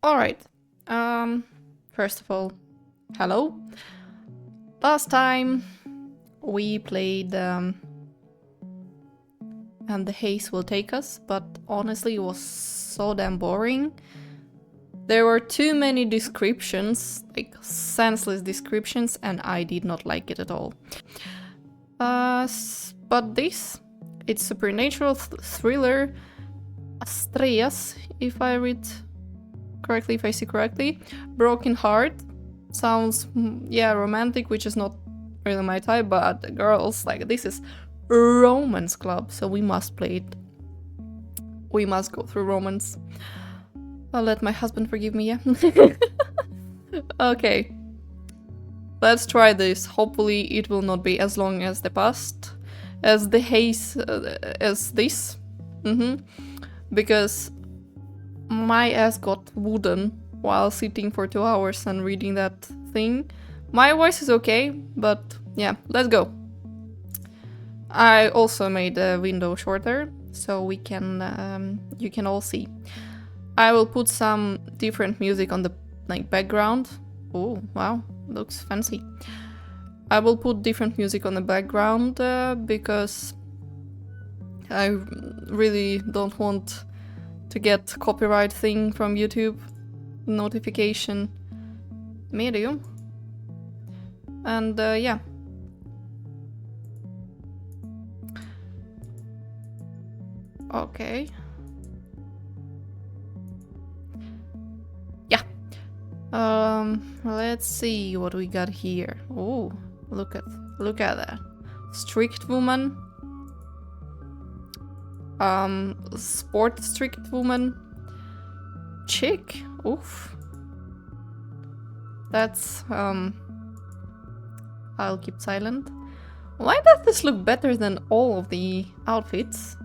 Alright. First of all, hello. Last time we played And the Haze Will Take Us, but honestly it was so damn boring. There were too many descriptions, like senseless descriptions, and I did not like it at all. But this, it's supernatural thriller, Astreas, if I read correctly, if I see correctly. Broken Heart, sounds, yeah, romantic, which is not really my type, but girls, like, this is romance club, so we must play it. We must go through romance. I'll let my husband forgive me, yeah? Okay. Let's try this. Hopefully it will not be as long as the past. As the haze, as this. Because my ass got wooden while sitting for 2 hours and reading that thing. My voice is okay, but yeah, let's go. I also made the window shorter, so we can, you can all see. I will put some different music on the background. Oh, wow, looks fancy. I will put different music on the background because I really don't want to get copyright thing from YouTube notification medium. And yeah. Okay. Yeah. Let's see what we got here. Oh, look at that. Strict woman. Sport strict woman. Chick. Oof. That's I'll keep silent. Why does this look better than all of the outfits?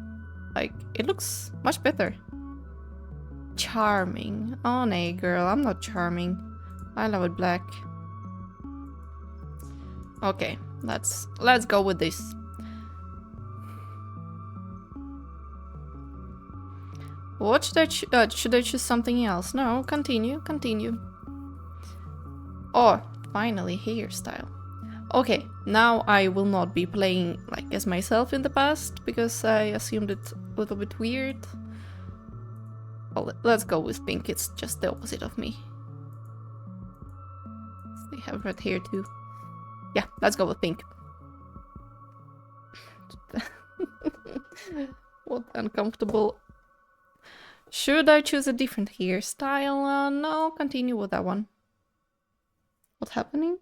Like, it looks much better. Charming. Oh, nay, girl, I'm not charming. I love it black. Okay, let's go with this. What should I choose something else? No, continue. Oh, finally, hairstyle. Okay, now I will not be playing like as myself in the past because I assumed it a little bit weird. Well, let's go with pink. It's just the opposite of me. They have red hair too. Yeah, let's go with pink. What uncomfortable. Should I choose a different hairstyle? No, continue with that one. What's happening?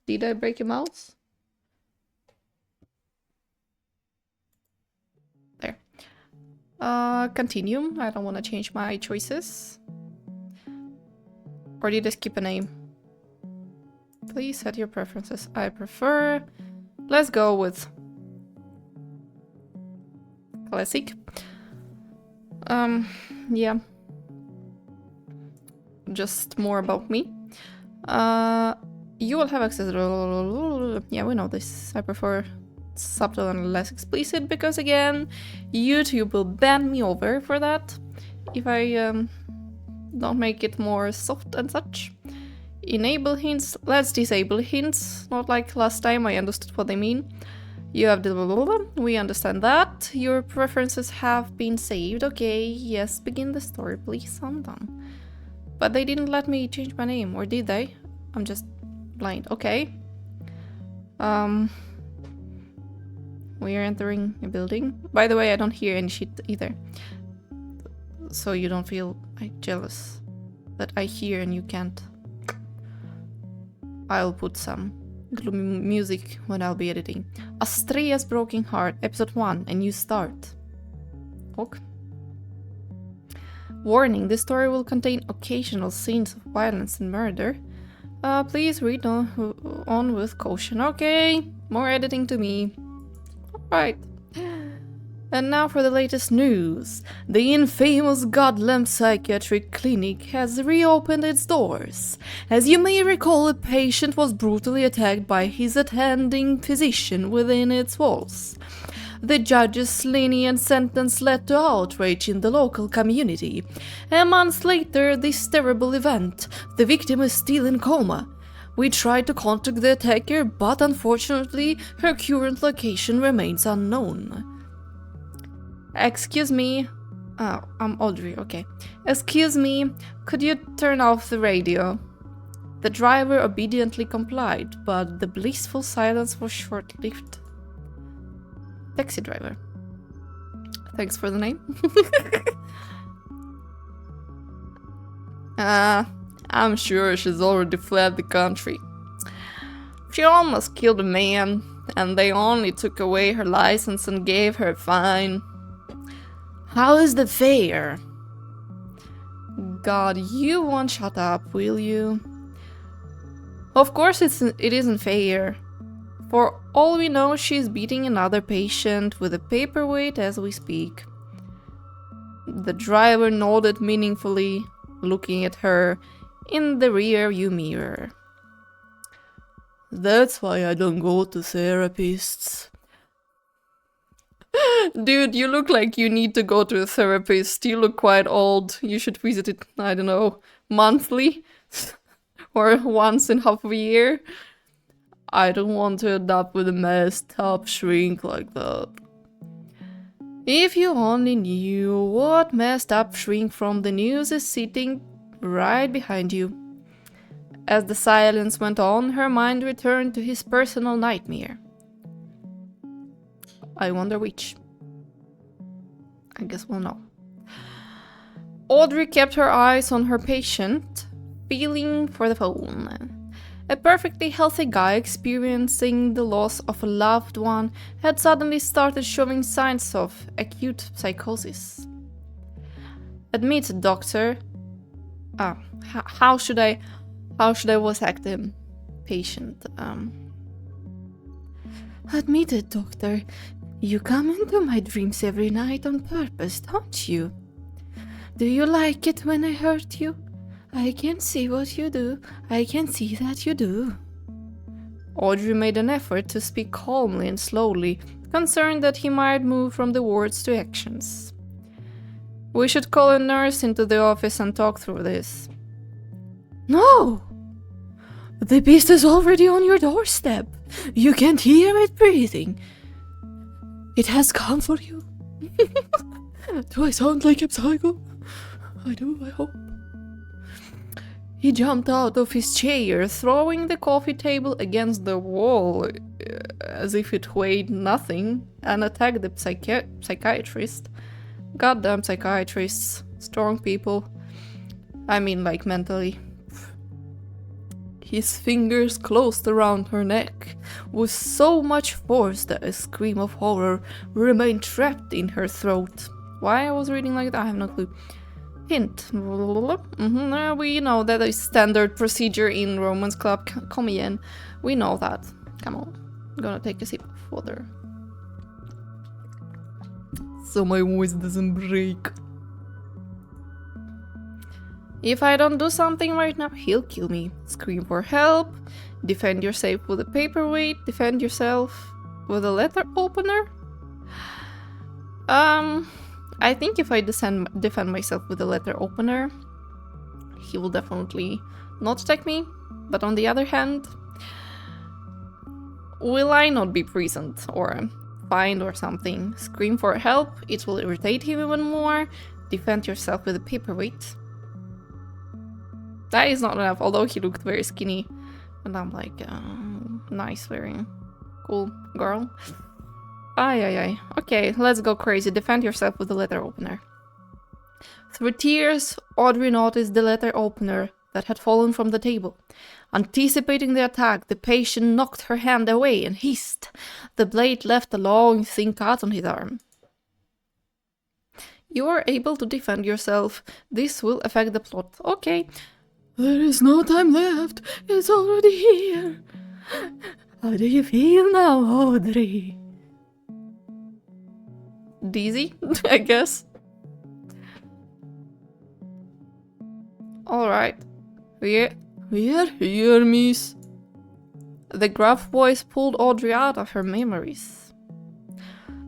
Did I break your mouse? There. Continue. I don't want to change my choices. Or did I skip a name? Please set your preferences. I prefer... Let's go with... Classic. Yeah. Just more about me. You will have access to... Yeah, we know this. I prefer subtle and less explicit because, again, YouTube will ban me over for that if I don't make it more soft and such. Enable hints. Let's disable hints. Not like last time, I understood what they mean. You have the... We understand that. Your preferences have been saved. Okay, yes, begin the story, please. I'm done. But they didn't let me change my name, or did they? I'm just blind. Okay. We are entering a building. By the way, I don't hear any shit either. So you don't feel like jealous that I hear and you can't. I'll put some gloomy music when I'll be editing. Astrea's Broken Heart, episode 1, a new start. Ok. Warning, this story will contain occasional scenes of violence and murder. Please read on with caution. Okay, more editing to me. Alright. And now for the latest news. The infamous Godland Psychiatric Clinic has reopened its doors. As you may recall, a patient was brutally attacked by his attending physician within its walls. The judge's lenient sentence led to outrage in the local community. A month later, this terrible event. The victim is still in coma. We tried to contact the attacker, but unfortunately, her current location remains unknown. Excuse me. Oh, I'm Audrey, okay. Excuse me, could you turn off the radio? The driver obediently complied, but the blissful silence was short-lived. Taxi driver. Thanks for the name. I'm sure she's already fled the country. She almost killed a man, and they only took away her license and gave her a fine. How is the fare? God, you won't shut up, will you? Of course it isn't fair. For all we know, she's beating another patient with a paperweight as we speak. The driver nodded meaningfully, looking at her in the rear-view mirror. That's why I don't go to therapists. Dude, you look like you need to go to a therapist. You look quite old. You should visit it, I don't know, monthly? Or once in half a year? I don't want to end up with a messed up shrink like that. If you only knew what messed up shrink from the news is sitting right behind you. As the silence went on, her mind returned to his personal nightmare. I wonder which. I guess we'll know. Audrey kept her eyes on her patient, feeling for the phone. A perfectly healthy guy experiencing the loss of a loved one had suddenly started showing signs of acute psychosis. Admit, doctor. How should I voice act him? Patient. Admit it, doctor. You come into my dreams every night on purpose, don't you? Do you like it when I hurt you? I can see what you do. I can see that you do. Audrey made an effort to speak calmly and slowly, concerned that he might move from the words to actions. We should call a nurse into the office and talk through this. No! The beast is already on your doorstep. You can't hear it breathing. It has come for you. Do I sound like a psycho? I do, I hope. He jumped out of his chair, throwing the coffee table against the wall as if it weighed nothing, and attacked the psychiatrist. Goddamn psychiatrists. Strong people. I mean, like, mentally. His fingers closed around her neck with so much force that a scream of horror remained trapped in her throat. Why I was reading like that, I have no clue. Hint. We know that is standard procedure in Romance Club. Come again. We know that. Come on. I'm gonna take a sip of water. So my voice doesn't break. If I don't do something right now, he'll kill me. Scream for help. Defend yourself with a paperweight. Defend yourself with a letter opener. I think if I defend myself with a letter opener, he will definitely not attack me. But on the other hand, will I not be present or fined or something? Scream for help, it will irritate him even more. Defend yourself with a paperweight. That is not enough, although he looked very skinny. And I'm like, nice, very cool girl. Ay. Okay, let's go crazy. Defend yourself with the letter opener. Through tears, Audrey noticed the letter opener that had fallen from the table. Anticipating the attack, the patient knocked her hand away and hissed. The blade left a long, thin cut on his arm. You are able to defend yourself. This will affect the plot. Okay. There is no time left. It's already here. How do you feel now, Audrey? Dizzy, I guess. Alright. We are here, miss. The gruff voice pulled Audrey out of her memories.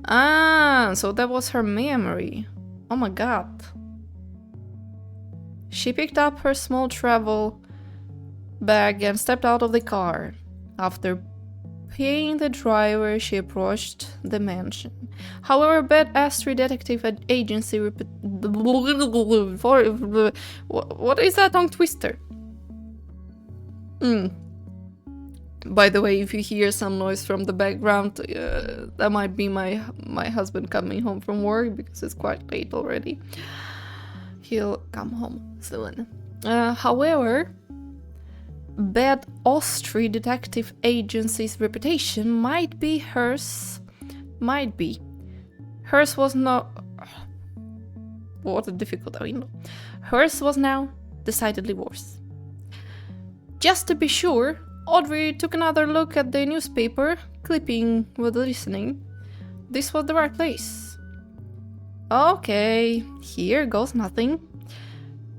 Ah, so that was her memory. Oh my god. She picked up her small travel bag and stepped out of the car. After paying the driver, she approached the mansion. However, bad Astrea detective agency what is that tongue twister? By the way, if you hear some noise from the background, that might be my husband coming home from work because it's quite late already. He'll come home soon. However, bad Austrian detective agency's reputation might be hers. Might be. Hers was not... What a difficult window. Hers was now decidedly worse. Just to be sure, Audrey took another look at the newspaper, clipping with listening. This was the right place. Okay, here goes nothing.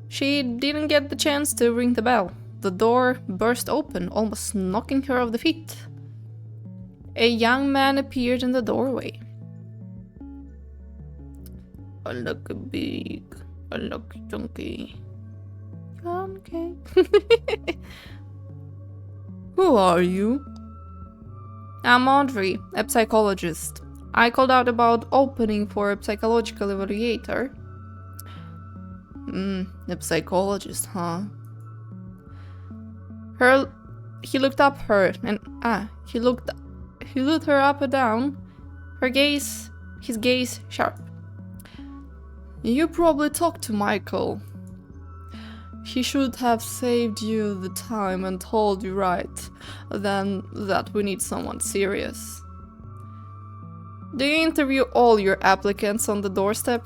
She didn't get the chance to ring the bell. The door burst open, almost knocking her off the feet. A young man appeared in the doorway. I look big, I look chunky. Okay. Who are you? I'm Audrey, a psychologist. I called out about opening for a psychological evaluator. A psychologist, huh? He looked up her and he looked her up and down. His gaze sharp. You probably talked to Michael. He should have saved you the time and told you right then that we need someone serious. Do you interview all your applicants on the doorstep?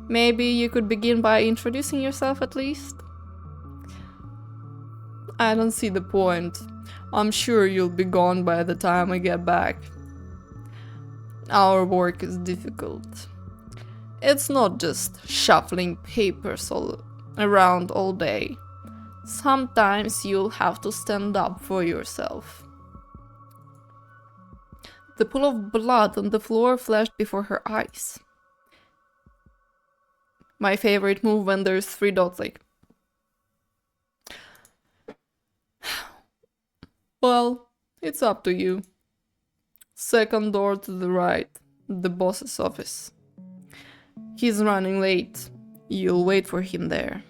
Maybe you could begin by introducing yourself at least? I don't see the point. I'm sure you'll be gone by the time I get back. Our work is difficult. It's not just shuffling papers all around all day. Sometimes you'll have to stand up for yourself. The pool of blood on the floor flashed before her eyes. My favorite move when there's 3 dots like... Well, it's up to you. Second door to the right, the boss's office. He's running late. You'll wait for him there.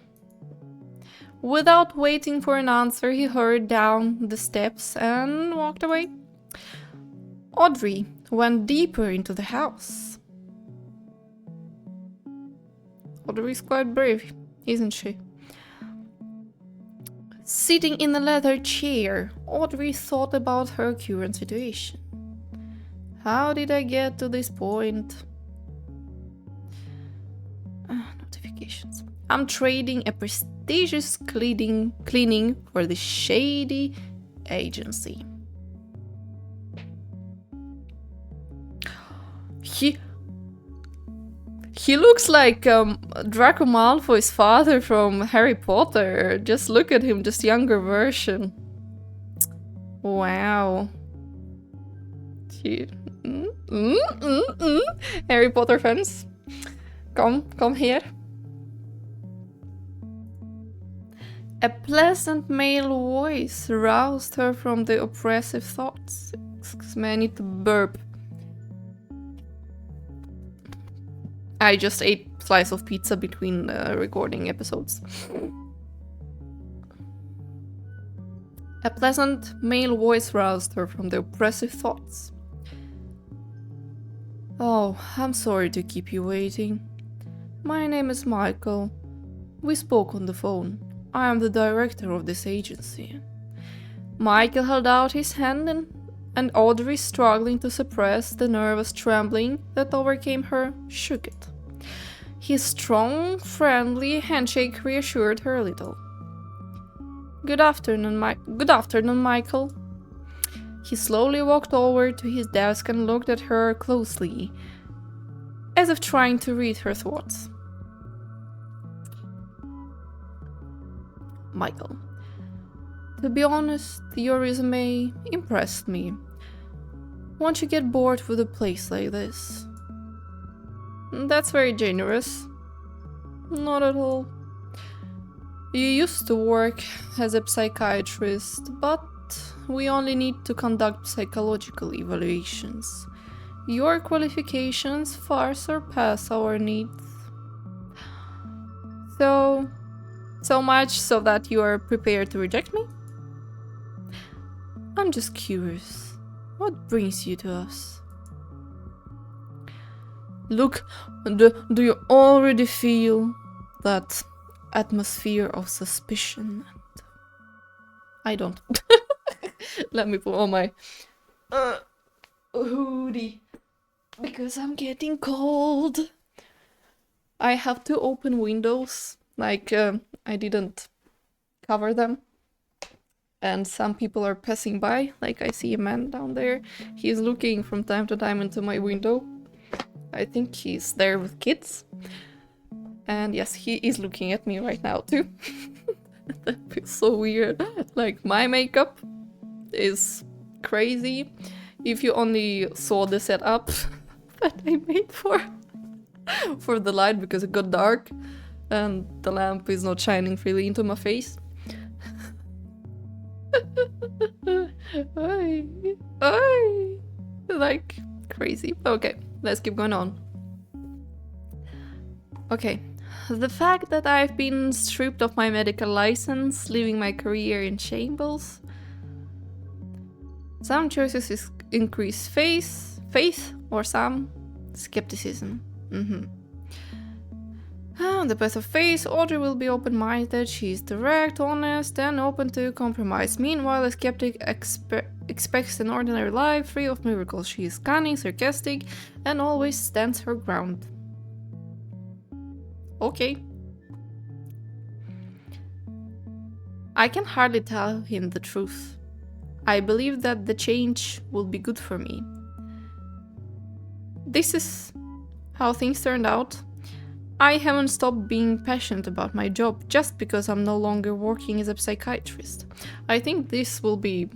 Without waiting for an answer, he hurried down the steps and walked away. Audrey went deeper into the house. Audrey's quite brave, isn't she? Sitting in a leather chair, Audrey thought about her current situation. How did I get to this point? Notifications. I'm trading a prestigious cleaning for the shady agency. He looks like Draco Malfoy's father from Harry Potter. Just look at him, just younger version. Wow. Harry Potter fans, come here. A pleasant male voice roused her from the oppressive thoughts. Excuse me, I need to burp. I just ate a slice of pizza between recording episodes. A pleasant male voice roused her from the oppressive thoughts. Oh, I'm sorry to keep you waiting. My name is Michael. We spoke on the phone. I am the director of this agency. Michael held out his hand and Audrey, struggling to suppress the nervous trembling that overcame her, shook it. His strong, friendly handshake reassured her a little. Good afternoon, Michael. He slowly walked over to his desk and looked at her closely, as if trying to read her thoughts. Michael, to be honest, your resume impressed me. Won't you get bored with a place like this? That's very generous. Not at all. You used to work as a psychiatrist, but we only need to conduct psychological evaluations. Your qualifications far surpass our needs. So much so that you are prepared to reject me? I'm just curious. What brings you to us? Look, do you already feel that atmosphere of suspicion? I don't. Let me put on my hoodie because I'm getting cold. I have to open windows, like I didn't cover them. And some people are passing by, like I see a man down there. He's looking from time to time into my window. I think he's there with kids. And yes, he is looking at me right now too. That feels so weird. Like, my makeup is crazy. If you only saw the setup that I made for the light, because it got dark and the lamp is not shining freely into my face. Like crazy. Okay, let's keep going on. Okay, the fact that I've been stripped of my medical license, leaving my career in shambles. Some choices increase faith, or some skepticism. The path of faith, Audrey will be open-minded, she's direct, honest, and open to compromise. Meanwhile, a skeptic expects an ordinary life, free of miracles. She is cunning, sarcastic, and always stands her ground. Okay. I can hardly tell him the truth. I believe that the change will be good for me. This is how things turned out. I haven't stopped being passionate about my job just because I'm no longer working as a psychiatrist. I think this will be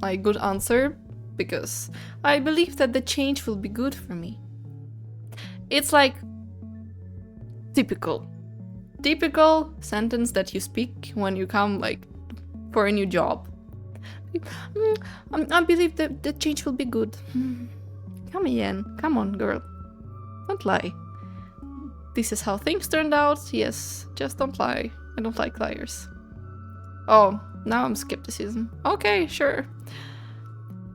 a good answer because I believe that the change will be good for me. It's like typical sentence that you speak when you come like for a new job. I believe that the change will be good. Come on, girl. Don't lie. This is how things turned out. Yes, just don't lie. I don't like liars. Oh, now I'm skepticism. Okay, sure.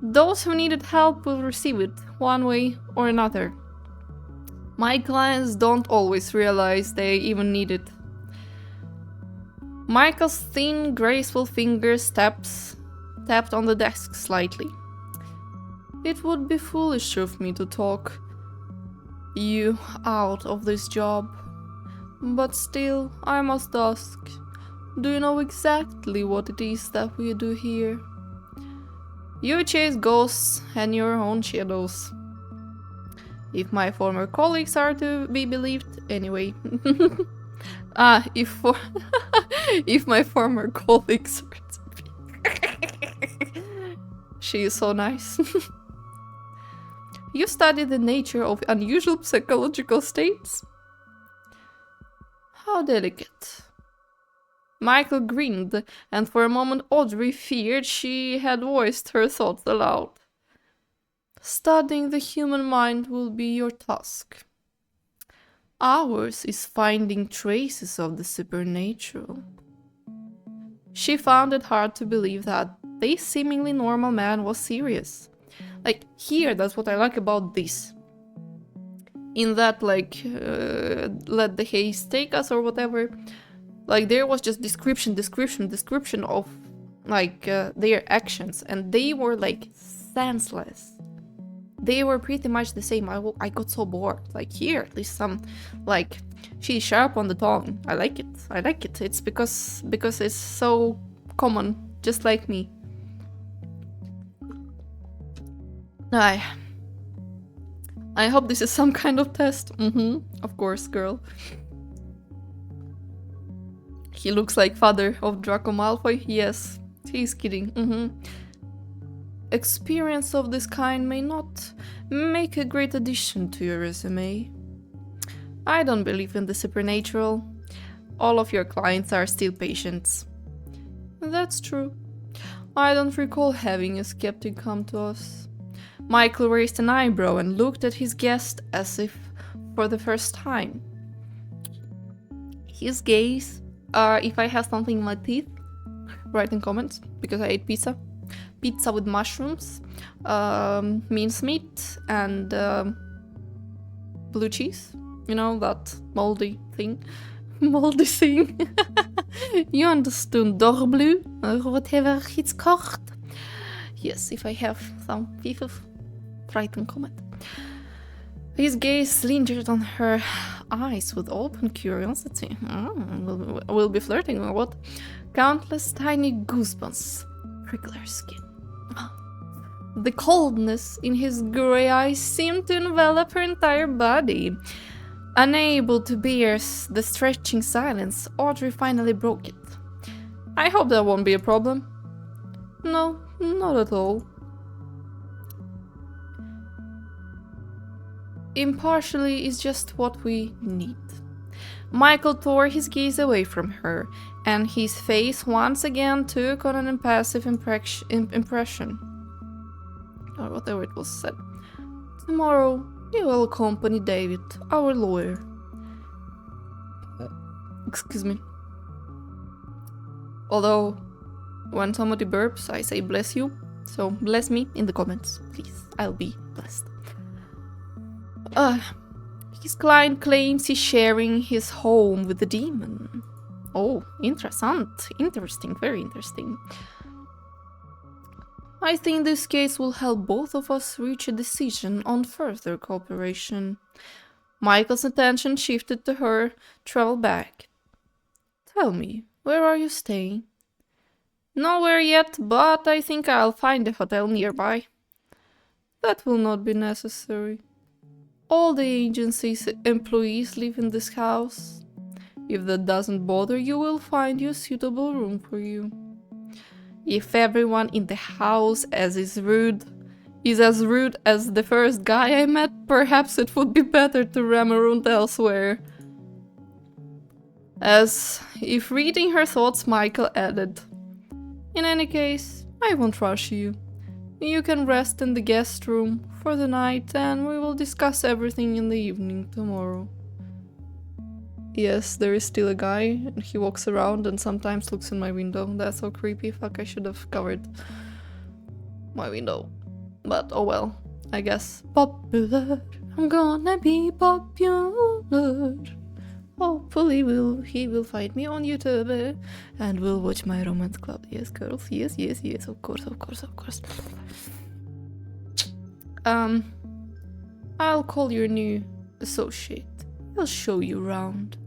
Those who needed help will receive it, one way or another. My clients don't always realize they even need it. Michael's thin, graceful fingers tapped on the desk slightly. It would be foolish of me to talk you out of this job, but still, I must ask, do you know exactly what it is that we do here? You chase ghosts and your own shadows. If my former colleagues are to be believed, anyway. If my former colleagues are to be... She is so nice. You study the nature of unusual psychological states? How delicate. Michael grinned, and for a moment Audrey feared she had voiced her thoughts aloud. Studying the human mind will be your task. Ours is finding traces of the supernatural. She found it hard to believe that this seemingly normal man was serious. Like, here, that's what I like about this. In that, like, let the haze take us or whatever. Like, there was just description of, like, their actions. And they were, like, senseless. They were pretty much the same. I got so bored. Like, here, at least some, like, she's sharp on the tongue. I like it. It's because it's so common, just like me. I hope this is some kind of test. Of course, girl. He looks like father of Draco Malfoy. Yes, he's kidding. experience of this kind may not make a great addition to your resume. I don't believe in the supernatural. All of your clients are still patients. That's true. I don't recall having a skeptic come to us. Michael raised an eyebrow and looked at his guest as if for the first time. His gaze, if I have something in my teeth, write in comments, because I ate pizza. Pizza with mushrooms, mincemeat, and blue cheese. You know, that moldy thing. Moldy thing. You understood, door blue, or whatever it's called. Yes, if I have some teeth, write in comment. His gaze lingered on her eyes with open curiosity. We'll be flirting or what? Countless tiny goosebumps prickle her skin. The coldness in his grey eyes seemed to envelop her entire body. Unable to bear the stretching silence, Audrey finally broke it. I hope that won't be a problem. No, not at all. Impartially is just what we need. Michael tore his gaze away from her, and his face once again took on an impassive impression. Or whatever it was said. Tomorrow, you will accompany David, our lawyer. Excuse me. Although, when somebody burps, I say bless you. So, bless me in the comments, please. I'll be blessed. His client claims he's sharing his home with the demon. Oh, interesting, very interesting. I think this case will help both of us reach a decision on further cooperation. Michael's attention shifted to her travel bag. Tell me, where are you staying? Nowhere yet, but I think I'll find a hotel nearby. That will not be necessary. All the agency's employees live in this house. If that doesn't bother you, we'll find you a suitable room for you. If everyone in the house is as rude as the first guy I met, perhaps it would be better to ram around elsewhere. As if reading her thoughts, Michael added, in any case, I won't rush you. You can rest in the guest room for the night and we will discuss everything in the evening tomorrow. Yes, there is still a guy and he walks around and sometimes looks in my window. That's so creepy. Fuck, I should have covered my window. But oh well, I guess. Popular, I'm gonna be popular. Hopefully he will find me on YouTube and will watch my romance club. Yes, girls, yes, of course. I'll call your new associate. He'll show you around.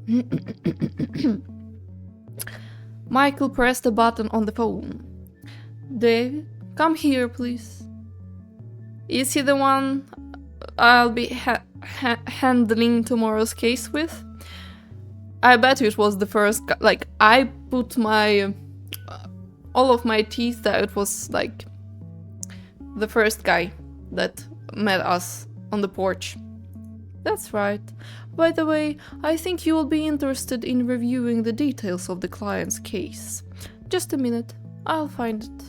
Michael pressed a button on the phone. David, come here, please. Is he the one I'll be handling tomorrow's case with? I bet it was the first guy. Like, I put my all of my teeth that it was like the first guy that met us on the porch. That's right. By the way, I think you will be interested in reviewing the details of the client's case. Just a minute, I'll find it.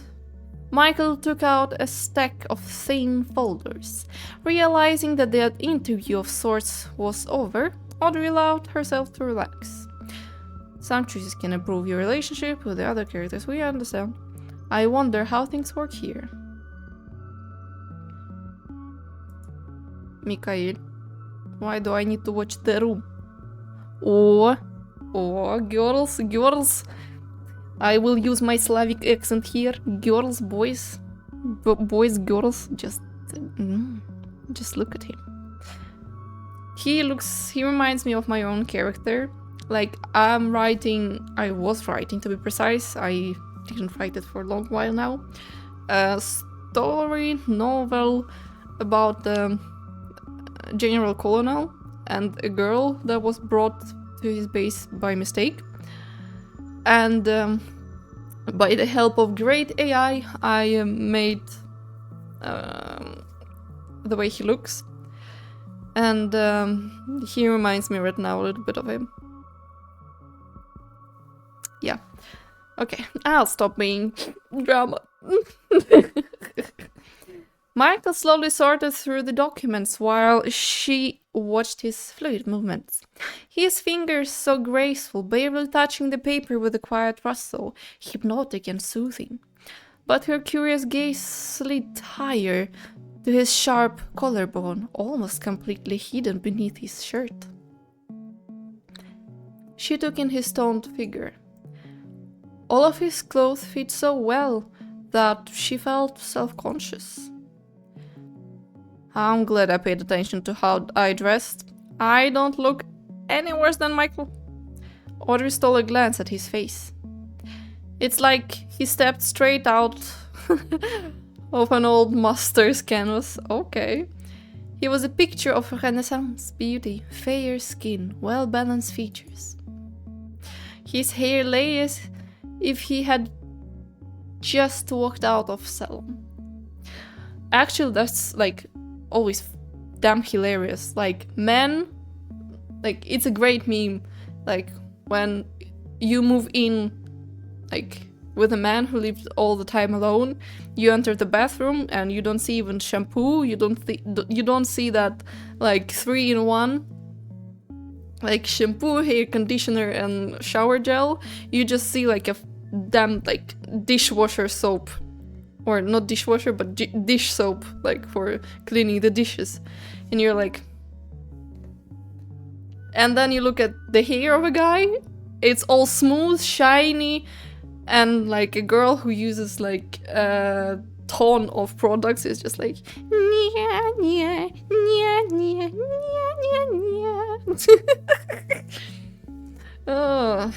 Michael took out a stack of thin folders. Realizing that the interview of sorts was over, Audrey allowed herself to relax. Some choices can improve your relationship with the other characters, we understand. I wonder how things work here. Mikhail, why do I need to watch the room? Oh, girls. I will use my Slavic accent here. Girls, boys, girls, just look at him. He reminds me of my own character. Like, I was writing to be precise, I didn't write it for a long while now. A story novel about the general colonel and a girl that was brought to his base by mistake. And by the help of great AI, I made the way he looks. And he reminds me right now a little bit of him. Yeah. Okay, I'll stop being drama. Michael slowly sorted through the documents while she watched his fluid movements. His fingers so graceful, barely touching the paper with a quiet rustle, hypnotic and soothing. But her curious gaze slid higher to his sharp collarbone, almost completely hidden beneath his shirt. She took in his toned figure. All of his clothes fit so well that she felt self-conscious. I'm glad I paid attention to how I dressed. I don't look any worse than Michael. Audrey stole a glance at his face. It's like he stepped straight out of an old master's canvas. Okay. He was a picture of Renaissance beauty, fair skin, well-balanced features. His hair lay as if he had just walked out of salon. Actually, that's like always damn hilarious. Like, men, like, it's a great meme. Like, when you move in, like, with a man who lives all the time alone, you enter the bathroom and you don't see even shampoo. You don't see that like 3-in-1, like shampoo, hair conditioner, and shower gel. You just see like a damn like dishwasher soap. Or not dishwasher, but dish soap, like for cleaning the dishes. And you're like... And then you look at the hair of a guy, it's all smooth, shiny, and like a girl who uses like a ton of products is just like... Oh,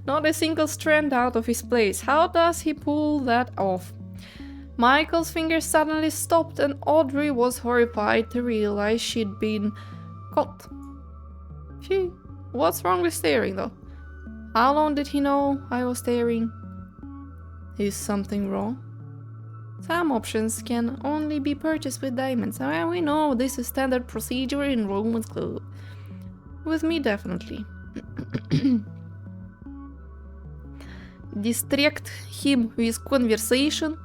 not a single strand out of his place. How does he pull that off? Michael's fingers suddenly stopped and Audrey was horrified to realize she'd been caught. What's wrong with staring though? How long did he know I was staring? Is something wrong? Some options can only be purchased with diamonds. We know this is standard procedure in Roman's Club. With me, definitely. Distract him with conversation.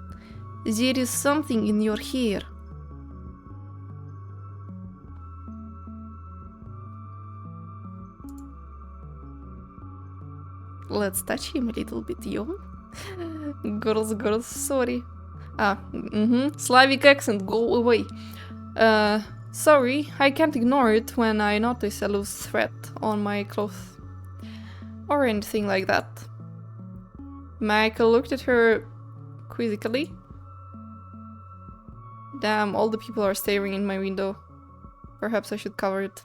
There is something in your hair. Let's touch him a little bit, yo. Girls, sorry. Slavic accent, go away. Sorry, I can't ignore it when I notice a loose thread on my clothes. Or anything like that. Michael looked at her quizzically. Damn, all the people are staring in my window. Perhaps I should cover it.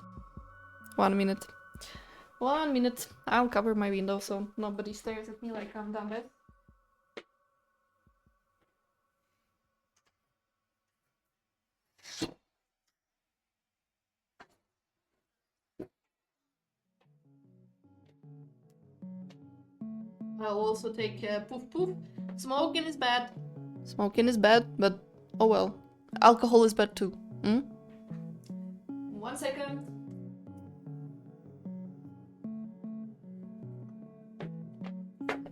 1 minute. 1 minute. I'll cover my window so nobody stares at me like I'm dumb. I'll also take poof poof. Smoking is bad. Smoking is bad, but oh well. Alcohol is bad too. 1 second.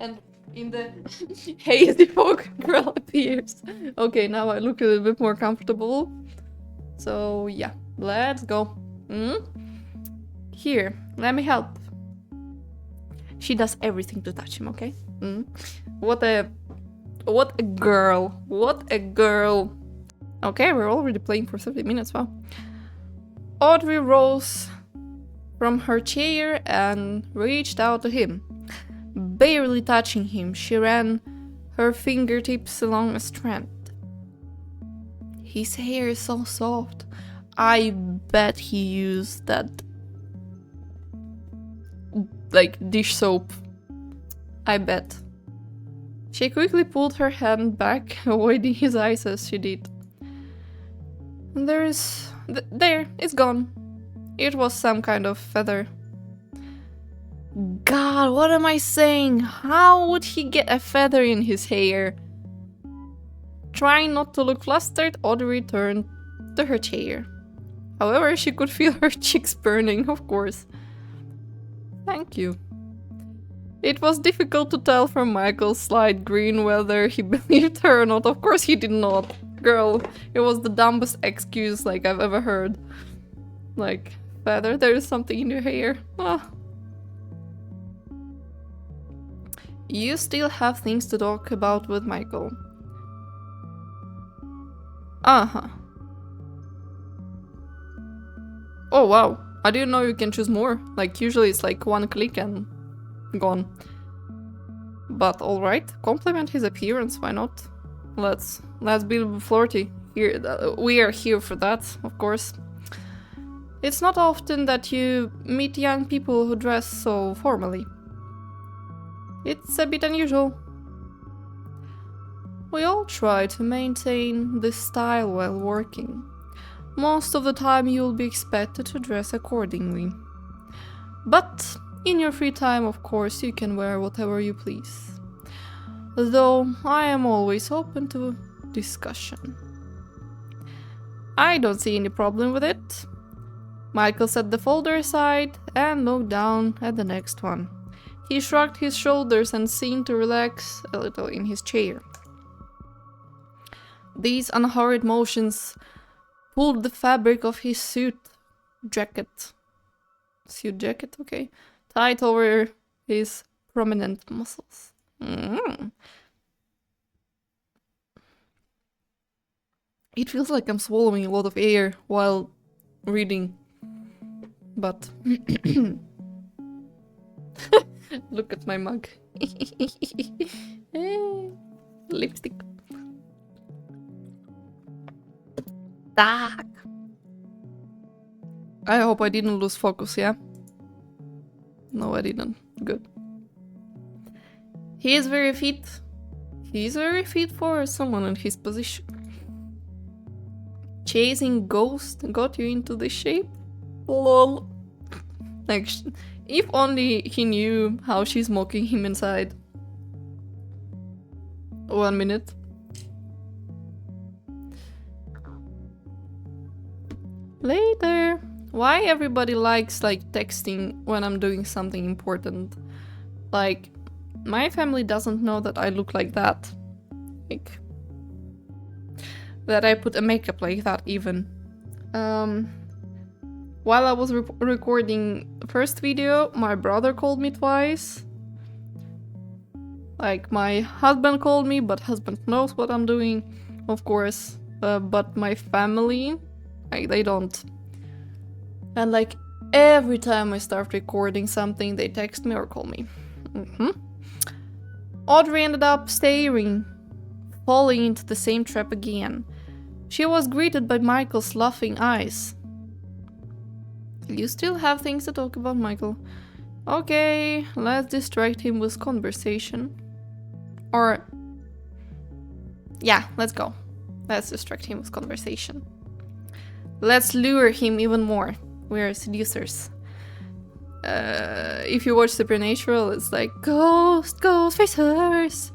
And in the hazy fog, girl appears. Okay, now I look a little bit more comfortable. So yeah, let's go. Here, let me help. She does everything to touch him, okay? What a girl. What a girl. Okay, we're already playing for 30 minutes, wow. Audrey rose from her chair and reached out to him. Barely touching him, she ran her fingertips along a strand. His hair is so soft. I bet he used that like dish soap. I bet. She quickly pulled her hand back, avoiding his eyes as she did. There, it's gone. It was some kind of feather. God, what am I saying? How would he get a feather in his hair? Trying not to look flustered, Audrey turned to her chair. However, she could feel her cheeks burning, of course. Thank you. It was difficult to tell from Michael's slight grin whether he believed her or not. Of course he did not. Girl, it was the dumbest excuse like I've ever heard. Like, Feather, there is something in your hair. Ah. You still have things to talk about with Michael. Uh-huh. Oh wow, I didn't know you can choose more. Like, usually it's like one click and gone. But alright, compliment his appearance, why not? Let's be flirty. Here, we are here for that, of course. It's not often that you meet young people who dress so formally. It's a bit unusual. We all try to maintain this style while working. Most of the time you'll be expected to dress accordingly. But in your free time, of course, you can wear whatever you please. Though I am always open to discussion. I don't see any problem with it. Michael set the folder aside and looked down at the next one. He shrugged his shoulders and seemed to relax a little in his chair. These unhurried motions pulled the fabric of his suit jacket, okay, tight over his prominent muscles. It feels like I'm swallowing a lot of air while reading, but look at my mug. Lipstick. Tak. I hope I didn't lose focus, yeah? No, I didn't. Good. He is very fit. He is very fit for someone in his position. Chasing ghosts got you into this shape? Lol. Like, if only he knew how she's mocking him inside. 1 minute. Later. Why everybody likes like texting when I'm doing something important? Like, my family doesn't know that I look like that. Like, that I put a makeup like that even. While I was recording the first video, my brother called me twice. Like, my husband called me, but husband knows what I'm doing, of course. But my family, like, they don't. And like, every time I start recording something, they text me or call me. Audrey ended up falling into the same trap again. She was greeted by Michael's laughing eyes. You still have things to talk about, Michael. Okay, let's distract him with conversation. Or... yeah, let's go. Let's distract him with conversation. Let's lure him even more. We're seducers. If you watch Supernatural, it's like ghost facers,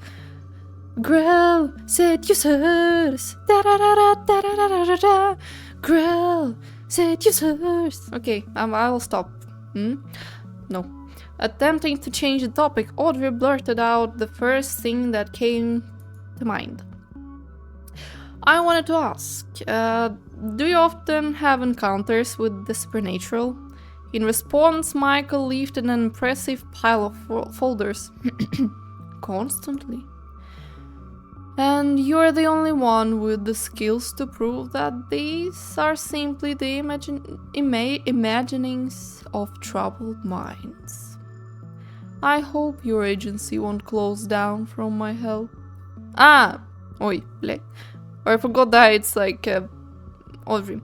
Grell seducers, da da da da da da da da da, Grell seducers. Okay, I'll stop. No. Attempting to change the topic, Audrey blurted out the first thing that came to mind. I wanted to ask, do you often have encounters with the supernatural? In response, Michael lifted an impressive pile of folders. Constantly. And you're the only one with the skills to prove that these are simply the imaginings of troubled minds. I hope your agency won't close down from my help. I forgot that it's like Audrey.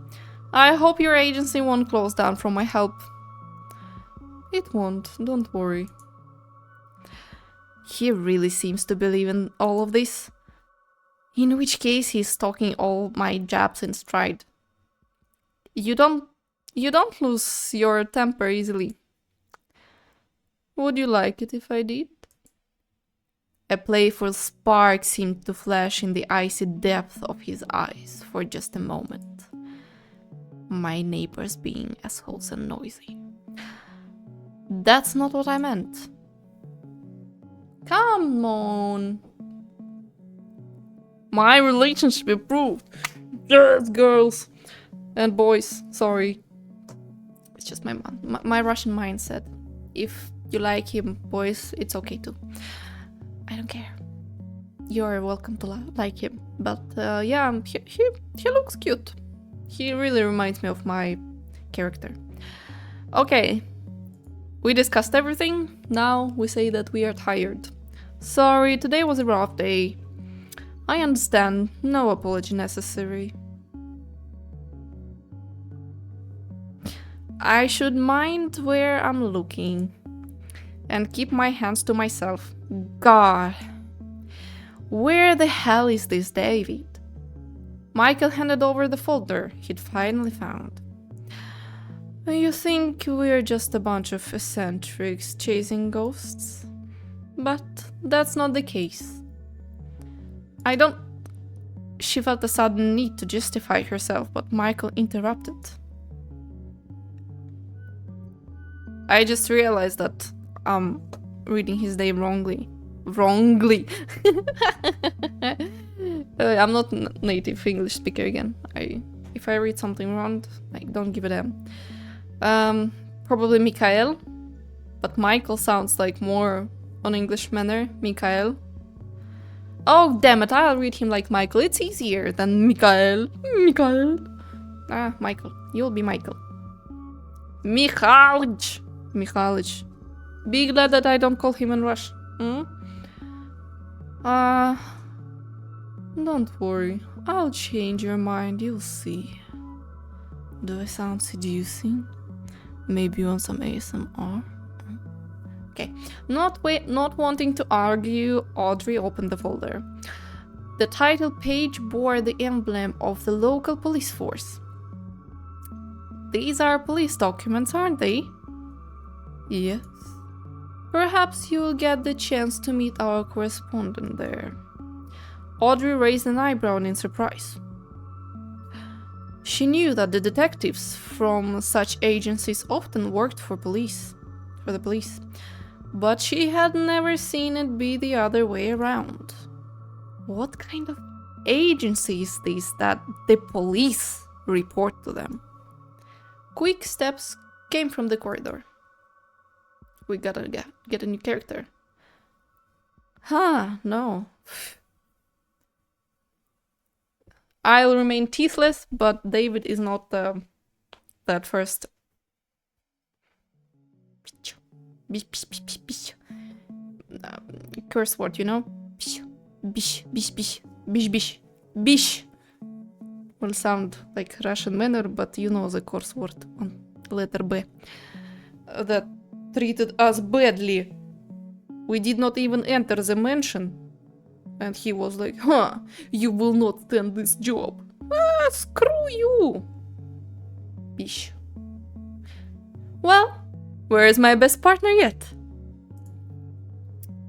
I hope your agency won't close down from my help. It won't, don't worry. He really seems to believe in all of this. In which case he's talking all my jabs in stride. You don't lose your temper easily. Would you like it if I did? A playful spark seemed to flash in the icy depth of his eyes for just a moment. My neighbors being assholes and noisy. That's not what I meant. Come on. My relationship improved. Yes, girls. And boys, sorry. It's just my Russian mindset. If you like him, boys, it's okay too. I don't care. You're welcome to like him. But yeah, he looks cute. He really reminds me of my character. Okay. We discussed everything. Now we say that we are tired. Sorry, today was a rough day. I understand. No apology necessary. I should mind where I'm looking and keep my hands to myself. God. Where the hell is this David? Michael handed over the folder he'd finally found. You think we're just a bunch of eccentrics chasing ghosts? But that's not the case. I don't... She felt a sudden need to justify herself, but Michael interrupted. I just realized that I'm reading his name wrongly. I'm not native English speaker again. If I read something wrong, like, don't give a damn. Probably Mikael, but Michael sounds like more on English manner. Mikael. Oh, damn it, I'll read him like Michael. It's easier than Mikael. Mikael. Ah, Michael. You'll be Michael. Michalich. Michalich. Be glad that I don't call him in Rush. Don't worry. I'll change your mind, you'll see. Do I sound seducing? Maybe you want some ASMR? Okay. Not wanting to argue, Audrey opened the folder. The title page bore the emblem of the local police force. These are police documents, aren't they? Yes. Perhaps you'll get the chance to meet our correspondent there. Audrey raised an eyebrow in surprise. She knew that the detectives from such agencies often worked for the police, but she had never seen it be the other way around. What kind of agency is this that the police report to them? Quick steps came from the corridor. We gotta get a new character. No. I'll remain teethless, but David is not that first. Curse word, you know? Bish. Bish. Will sound like Russian manner, but you know the curse word on letter B. That treated us badly. We did not even enter the mansion. And he was like, you will not stand this job. Screw you. Bish. Well, where is my best partner yet?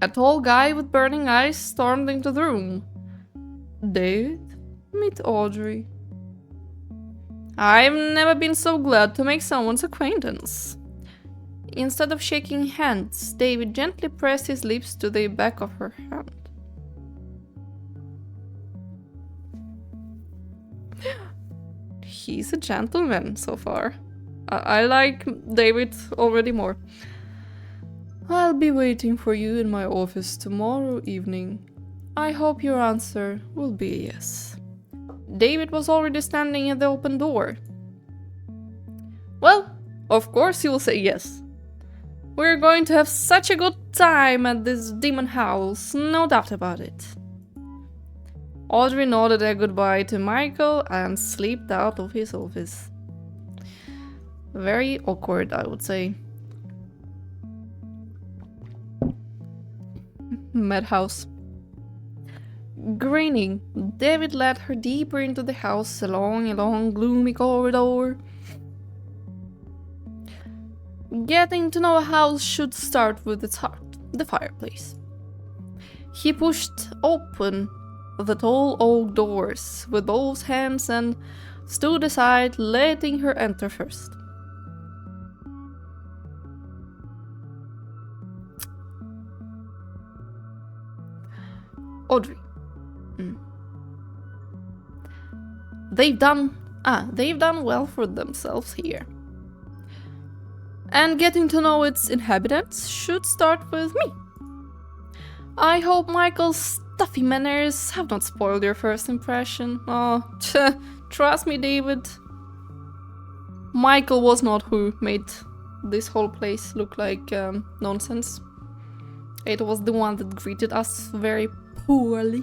A tall guy with burning eyes stormed into the room. David, meet Audrey. I've never been so glad to make someone's acquaintance. Instead of shaking hands, David gently pressed his lips to the back of her hand. He's a gentleman so far. I like David already more. I'll be waiting for you in my office tomorrow evening. I hope your answer will be yes. David was already standing at the open door. Well, of course you will say yes. We're going to have such a good time at this demon house, no doubt about it. Audrey nodded a goodbye to Michael and slipped out of his office. Very awkward, I would say. Madhouse. Grinning, David led her deeper into the house along a long, gloomy corridor. Getting to know a house should start with its heart, the fireplace. He pushed open the tall oak doors with both hands and stood aside, letting her enter first. Audrey. They've done well for themselves here. And getting to know its inhabitants should start with me. I hope Michael's stuffy manners have not spoiled your first impression. Oh, trust me, David. Michael was not who made this whole place look like nonsense. It was the one that greeted us very poorly.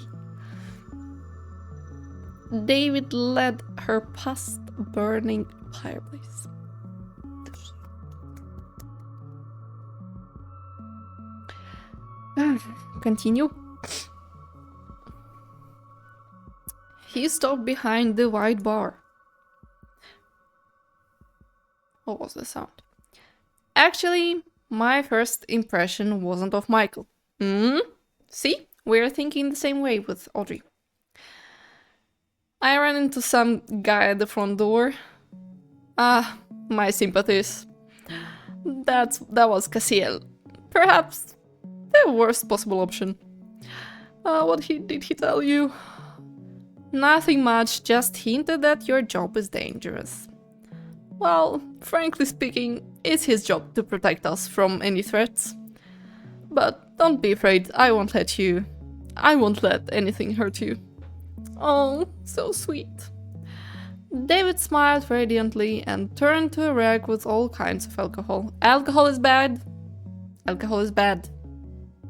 David led her past burning fireplace. Continue. He stopped behind the wide bar. What was the sound? Actually, my first impression wasn't of Michael. See? We're thinking the same way with Audrey. I ran into some guy at the front door. My sympathies. That was Cassiel. Perhaps the worst possible option. What did he tell you? Nothing much, just hinted that your job is dangerous. Well, frankly speaking, it's his job to protect us from any threats. But don't be afraid, I won't let anything hurt you. Oh, so sweet. David smiled radiantly and turned to a rack with all kinds of alcohol. Alcohol is bad. Alcohol is bad.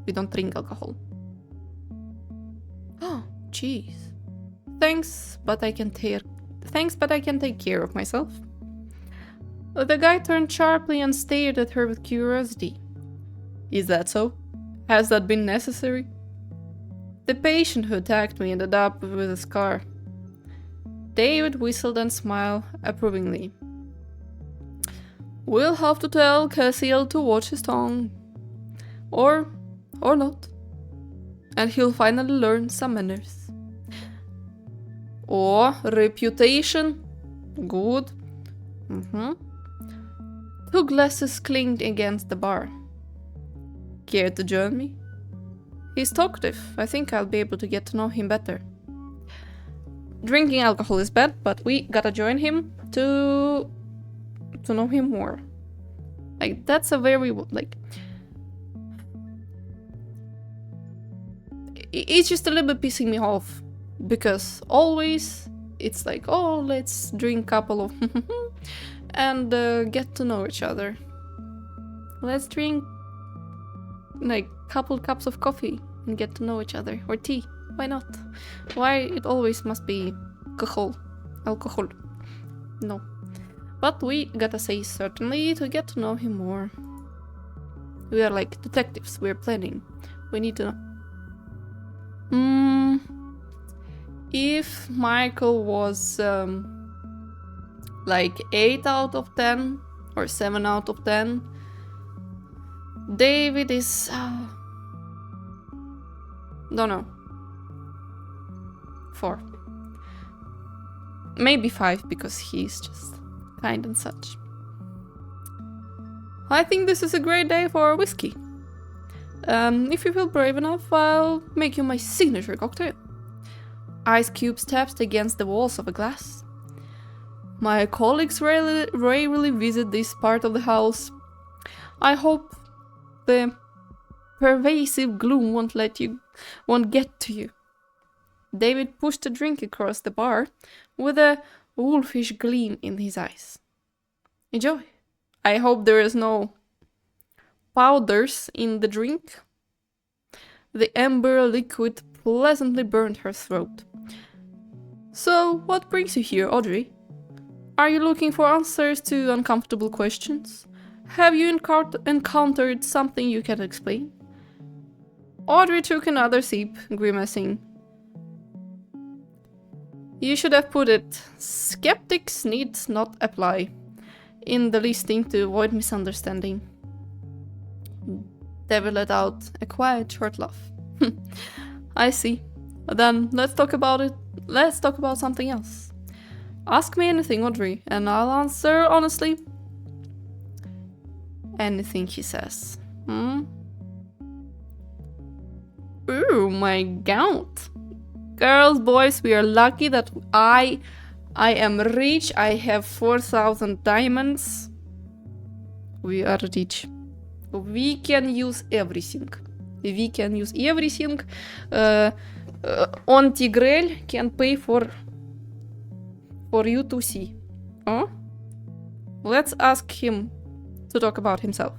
We don't drink alcohol. Oh, jeez. Thanks, but I can take care of myself. The guy turned sharply and stared at her with curiosity. Is that so? Has that been necessary? The patient who attacked me ended up with a scar. David whistled and smiled approvingly. We'll have to tell Cassiel to watch his tongue. Or not. And he'll finally learn some manners. Or reputation. Good. Two glasses clinked against the bar. Care to join me? He's talkative. I think I'll be able to get to know him better. Drinking alcohol is bad, but we gotta join him to know him more. Like, that's a very, like... It's just a little bit pissing me off. Because always, it's like, oh, let's drink a couple of... and get to know each other. Let's drink, like, couple cups of coffee and get to know each other. Or tea. Why not? Why it always must be alcohol? No. But we gotta say certainly to get to know him more. We are like detectives, we're planning. We need to know. If Michael was like 8 out of 10 or 7 out of 10, David is... don't know. 4. Maybe 5 because he's just kind and such. I think this is a great day for whiskey. If you feel brave enough, I'll make you my signature cocktail. Ice cubes tapped against the walls of a glass. My colleagues rarely visit this part of the house. I hope the pervasive gloom won't get to you. David pushed a drink across the bar with a wolfish gleam in his eyes. Enjoy. I hope there is no powders in the drink. The amber liquid pleasantly burned her throat. So, what brings you here, Audrey? Are you looking for answers to uncomfortable questions? Have you encountered something you can explain? Audrey took another sip, grimacing. You should have put it, skeptics need not apply, in the listing to avoid misunderstanding. David let out a quiet, short laugh. I see. Then let's talk about it. Let's talk about something else. Ask me anything, Audrey, and I'll answer honestly. Anything he says. Ooh, my gout. Girls, boys, we are lucky that I am rich. I have 4,000 diamonds. We are rich. We can use everything. We can use everything. On Tigrel can pay for you to see. Huh? Let's ask him to talk about himself.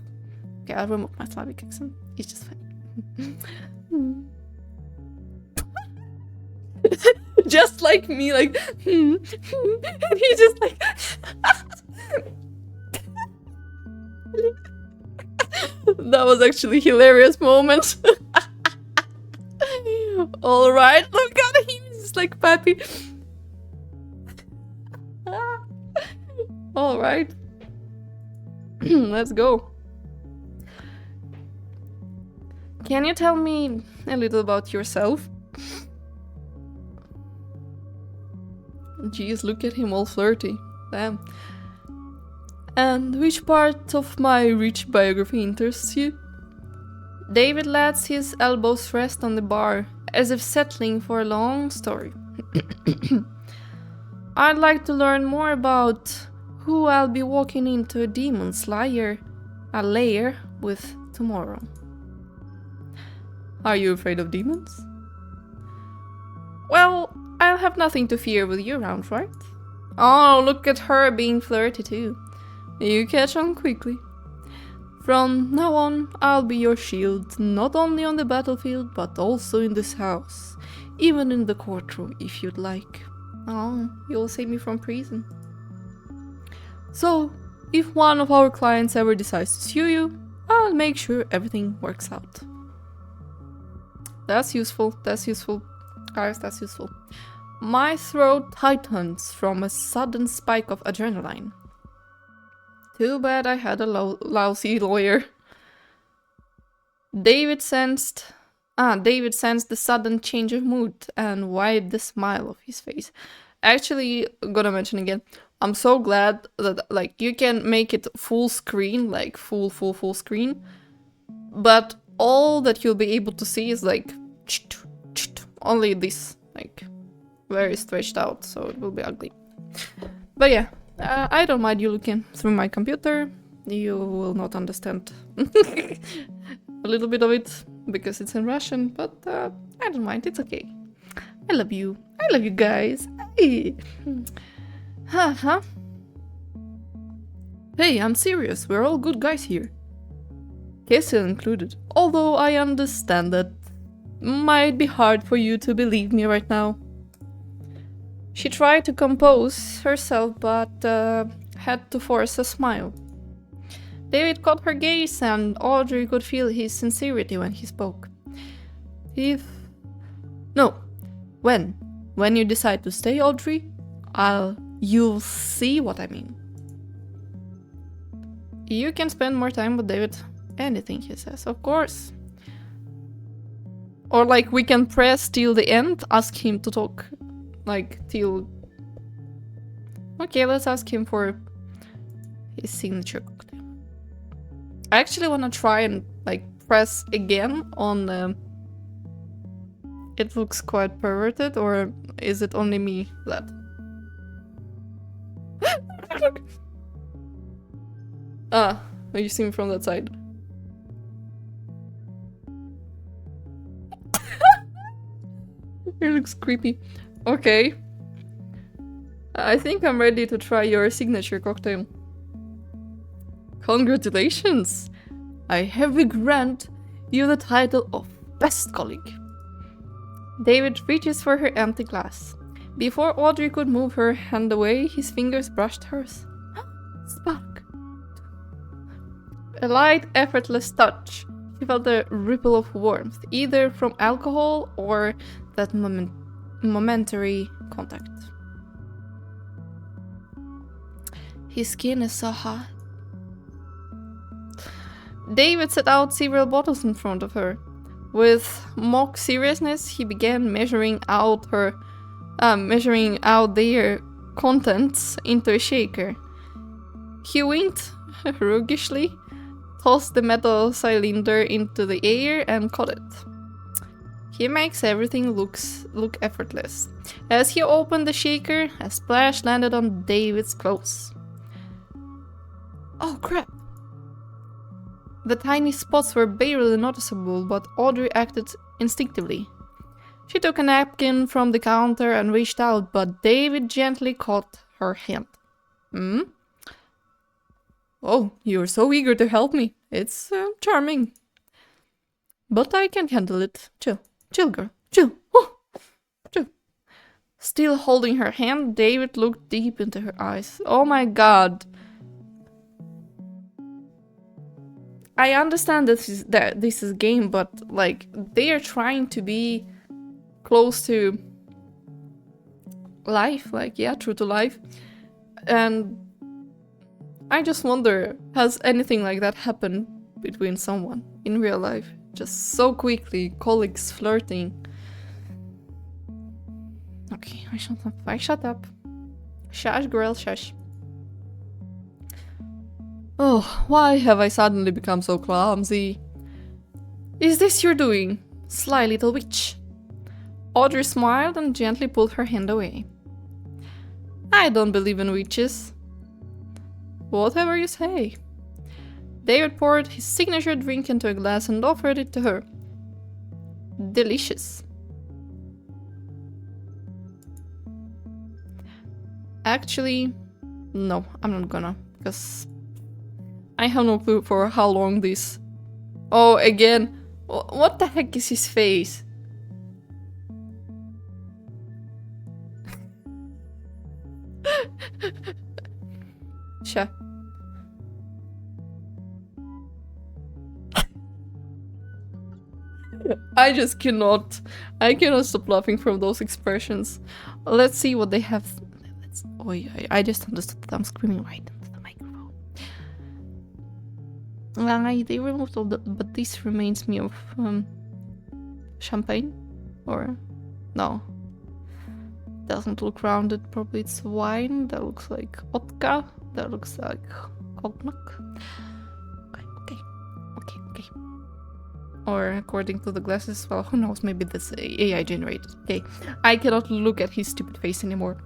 Okay, I'll remove my Slavic accent. It's just funny. Just like me, like, and he just like. That was actually a hilarious moment. All right, look at him, he's just like Pappy. All right, let's go. Can you tell me a little about yourself? Jeez, look at him all flirty. Damn. And which part of my rich biography interests you? David lets his elbows rest on the bar, as if settling for a long story. I'd like to learn more about who I'll be walking into a demon's lair with tomorrow. Are you afraid of demons? Well, I'll have nothing to fear with you around, right? Oh, look at her being flirty too. You catch on quickly. From now on, I'll be your shield, not only on the battlefield, but also in this house. Even in the courtroom, if you'd like. Oh, you'll save me from prison. So, if one of our clients ever decides to sue you, I'll make sure everything works out. That's useful, guys, that's useful. My throat tightens from a sudden spike of adrenaline. Too bad I had a lousy lawyer. David sensed the sudden change of mood and wiped the smile off his face. Actually, I'm gonna mention again, I'm so glad that like you can make it full screen, like full screen, but all that you'll be able to see is like only this, like very stretched out, so it will be ugly. But yeah, I don't mind you looking through my computer. You will not understand a little bit of it because it's in Russian, but I don't mind, it's okay. I love you guys. Hey. Haha. Hey, I'm serious, we're all good guys here. Casey included, although I understand that might be hard for you to believe me right now. She tried to compose herself, but had to force a smile. David caught her gaze, and Audrey could feel his sincerity when he spoke. When you decide to stay, Audrey, you'll see what I mean. You can spend more time with David. Anything he says, of course. Or like we can press till the end, ask him to talk. Like till... Okay, let's ask him for his signature cocktail. I actually want to try and like press again on... It looks quite perverted, or is it only me that... You see me from that side. It looks creepy. Okay. I think I'm ready to try your signature cocktail. Congratulations! I hereby grant you the title of Best Colleague. David reaches for her empty glass. Before Audrey could move her hand away, his fingers brushed hers. Spark. A light, effortless touch. She felt a ripple of warmth, either from alcohol or that momentary contact. His skin is so hot. David set out several bottles in front of her. With mock seriousness, he began measuring out their contents into a shaker. He winked roguishly, tossed the metal cylinder into the air, and caught it. He makes everything look effortless. As he opened the shaker, a splash landed on David's clothes. Oh crap! The tiny spots were barely noticeable, but Audrey acted instinctively. She took a napkin from the counter and reached out, but David gently caught her hand. Hmm? Oh, you're so eager to help me. It's charming. But I can handle it. Chill. Chill, girl. Chill. Oh, chill. Still holding her hand, David looked deep into her eyes. Oh my god. I understand that this is game, but like they are trying to be close to life, like yeah, true to life. And I just wonder, has anything like that happened between someone in real life? Just so quickly, colleagues flirting. Okay, I shut up. I shut up. Shush, girl, shush. Oh, why have I suddenly become so clumsy? Is this your doing, sly little witch? Audrey smiled and gently pulled her hand away. I don't believe in witches. Whatever you say. David poured his signature drink into a glass and offered it to her. Delicious. Actually, no, I'm not gonna, because I have no clue for how long this... Oh, again, what the heck is his face? Sure. I just cannot. I cannot stop laughing from those expressions. Let's see what they have. Oh, I just understood that I'm screaming right into the microphone. They removed all the, but this reminds me of champagne, or no? Doesn't look rounded. Probably it's wine. That looks like vodka. That looks like cognac. Okay. Or according to the glasses, well, who knows, maybe that's AI generated. Okay, I cannot look at his stupid face anymore.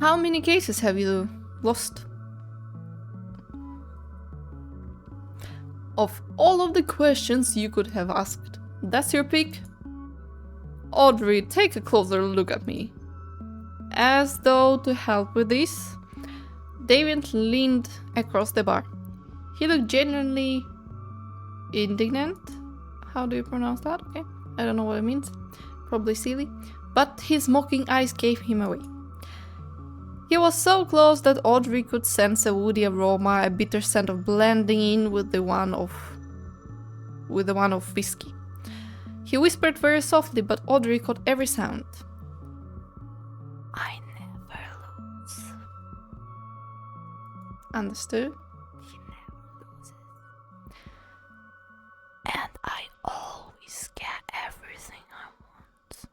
How many cases have you lost? Of all of the questions you could have asked, that's your pick? Audrey, take a closer look at me. As though to help with this, David leaned across the bar. He looked genuinely indignant. How do you pronounce that? Okay, I don't know what it means. Probably silly. But his mocking eyes gave him away. He was so close that Audrey could sense a woody aroma, a bitter scent of blending in with the one of whiskey. He whispered very softly, but Audrey caught every sound. I never lose. Understood? He never loses. And I always get everything I want.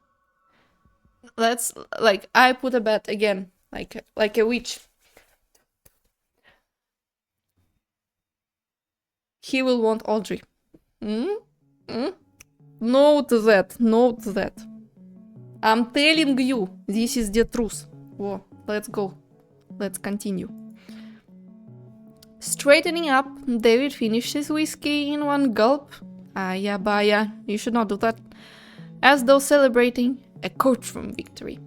Let's, like, I put a bet again, like a witch. He will want Audrey. Note that. I'm telling you, this is the truth. Whoa, let's go. Let's continue. Straightening up, David finished his whiskey in one gulp. Yeah, baya, you should not do that. As though celebrating a courtroom victory.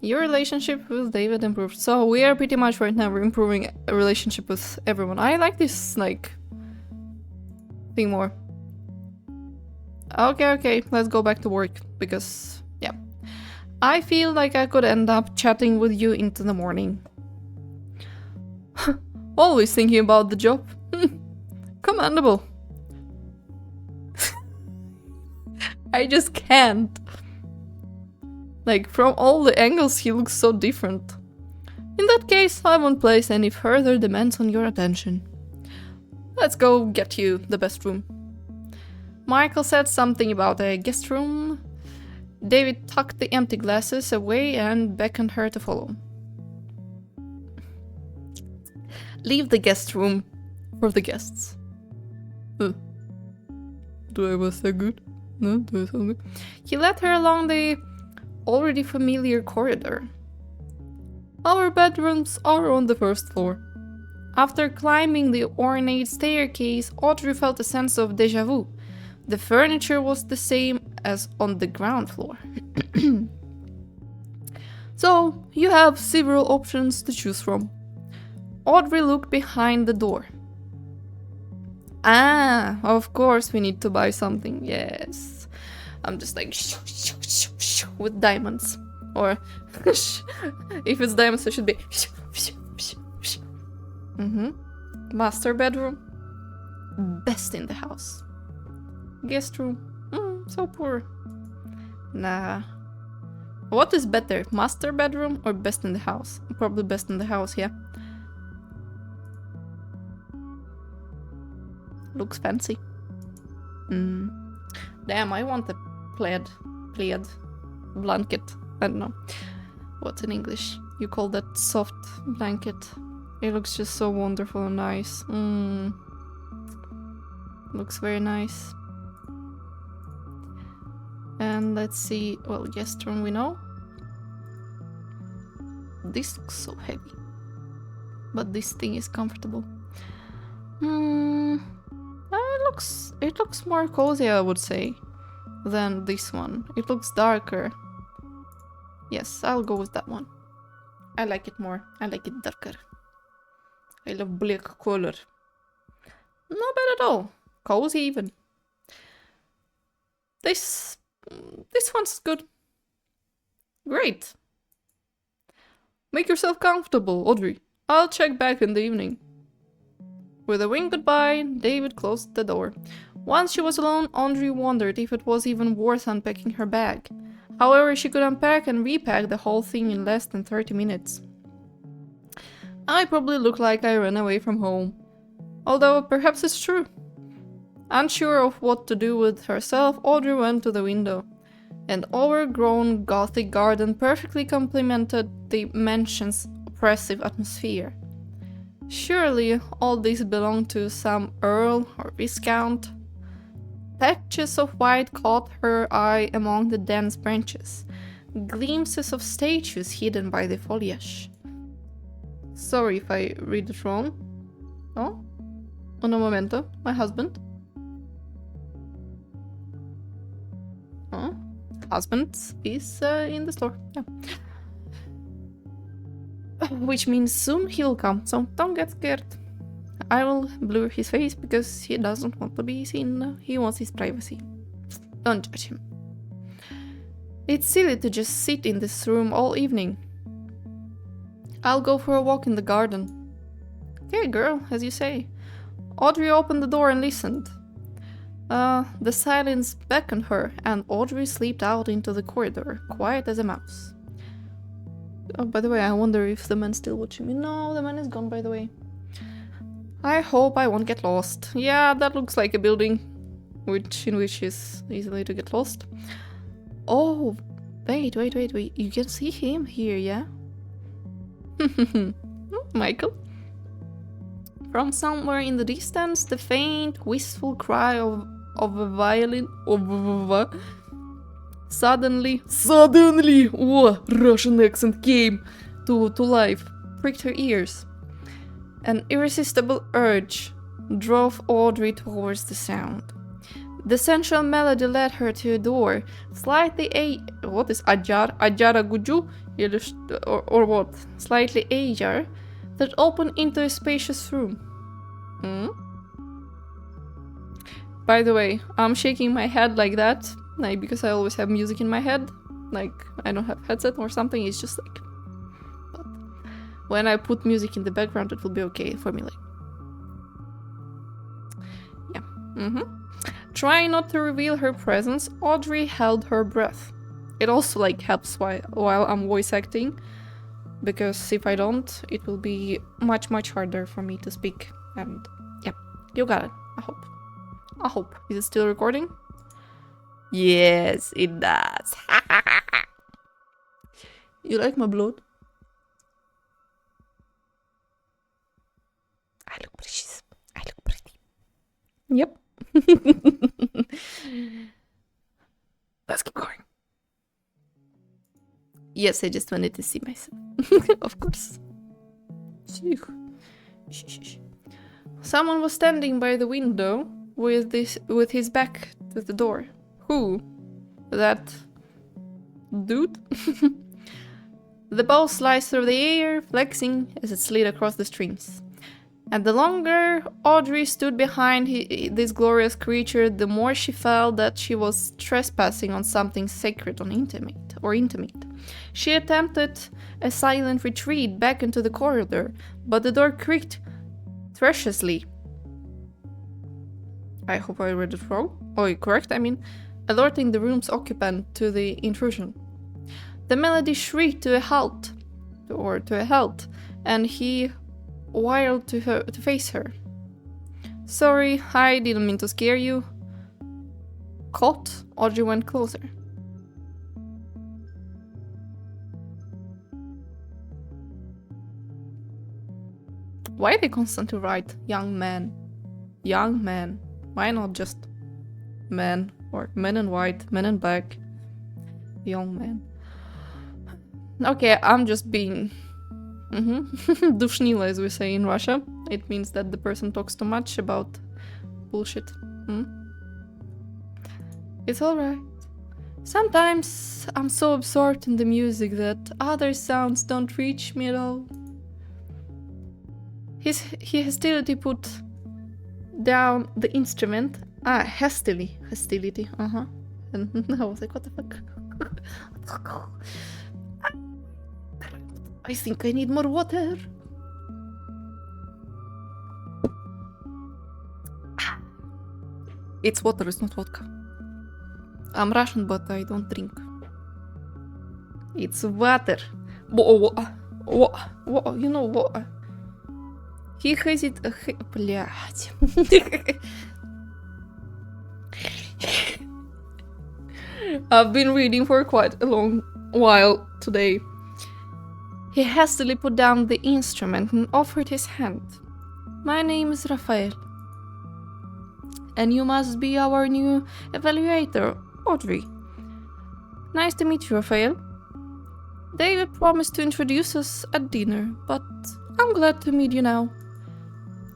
Your relationship with David improved. So we are pretty much right now improving a relationship with everyone. I like this, like, thing more. Okay, let's go back to work, because, yeah. I feel like I could end up chatting with you into the morning. Always thinking about the job. Commendable. I just can't. Like, from all the angles he looks so different. In that case, I won't place any further demands on your attention. Let's go get you the best room. Michael said something about a guest room. David tucked the empty glasses away and beckoned her to follow. Leave the guest room for the guests. Do I was so good? No, do I sound good? He led her along the already familiar corridor. Our bedrooms are on the first floor. After climbing the ornate staircase, Audrey felt a sense of déjà vu. The furniture was the same as on the ground floor. So, you have several options to choose from. Audrey looked behind the door. Ah, of course we need to buy something, yes. I'm just like with diamonds. Or if it's diamonds it should be Master bedroom. Best in the house. Guest room. So poor. Nah. What is better? Master bedroom or best in the house? Probably best in the house, yeah. Looks fancy. Damn, I want a plaid blanket. I don't know. What's in English? You call that soft blanket. It looks just so wonderful and nice. Looks very nice. And let's see, well, guest room we know. This looks so heavy. But this thing is comfortable. It looks more cozy, I would say, than this one. It looks darker. Yes, I'll go with that one. I like it more. I like it darker. I love black color. Not bad at all. Cozy even. This one's good. Great. Make yourself comfortable, Audrey. I'll check back in the evening. With a wink goodbye, David closed the door. Once she was alone, Audrey wondered if it was even worth unpacking her bag. However, she could unpack and repack the whole thing in less than 30 minutes. I probably look like I ran away from home. Although perhaps it's true. Unsure of what to do with herself, Audrey went to the window. An overgrown Gothic garden perfectly complemented the mansion's oppressive atmosphere. Surely all this belonged to some earl or viscount. Patches of white caught her eye among the dense branches, glimpses of statues hidden by the foliage. Sorry if I read it wrong. Oh? Un momento, my husband. Oh, husband is in the store. Yeah. Which means soon he'll come, so don't get scared. I will blur his face because he doesn't want to be seen. He wants his privacy. Don't judge him. It's silly to just sit in this room all evening. I'll go for a walk in the garden. Okay, girl, as you say. Audrey opened the door and listened. The silence beckoned her, and Audrey slipped out into the corridor, quiet as a mouse. Oh, by the way, I wonder if the man's still watching me. No, the man is gone, by the way. I hope I won't get lost. Yeah, that looks like a building in which is easily to get lost. Oh, wait. You can see him here, yeah? Michael? From somewhere in the distance, the faint, wistful cry of a violin Suddenly, Russian accent came to life, pricked her ears. An irresistible urge drove Audrey towards the sound. The sensual melody led her to a door, slightly what is ajar guju, or what? Slightly ajar, that opened into a spacious room. By the way, I'm shaking my head like that. Like, because I always have music in my head. Like, I don't have headset or something, it's just like... But when I put music in the background, it will be okay for me, like... Yeah. Trying not to reveal her presence, Audrey held her breath. It also, like, helps while I'm voice acting. Because if I don't, it will be much harder for me to speak. And, yeah, you got it, I hope. I hope. Is it still recording? Yes, it does. You like my blood? I look precious. I look pretty. Yep. Let's keep going. Yes, I just wanted to see myself. Of course. Someone was standing by the window with his back to the door. Who? That dude? The bow sliced through the air, flexing as it slid across the streams. And the longer Audrey stood behind this glorious creature, the more she felt that she was trespassing on something sacred or intimate. She attempted a silent retreat back into the corridor, but the door creaked treacherously. I hope I read it wrong. Oh, correct, I mean, alerting the room's occupant to the intrusion. The melody shrieked to a halt, and he whirled to face her. Sorry, I didn't mean to scare you. Caught, Audrey went closer. Why they constantly write young man? Young man. Why not just men? Or men in white, men in black. Young man. Okay, I'm just being... Душнила, as we say in Russia. It means that the person talks too much about bullshit. It's alright. Sometimes I'm so absorbed in the music that other sounds don't reach me at all. He hastily put down the instrument. Hostility. And I was like, what the fuck? I think I need more water. It's water, it's not vodka. I'm Russian, but I don't drink. It's water. You know what? He has it... Блядь. I've been reading for quite a long while today. He hastily put down the instrument and offered his hand. My name is Raphael. And you must be our new evaluator, Audrey. Nice to meet you, Raphael. David promised to introduce us at dinner, but I'm glad to meet you now.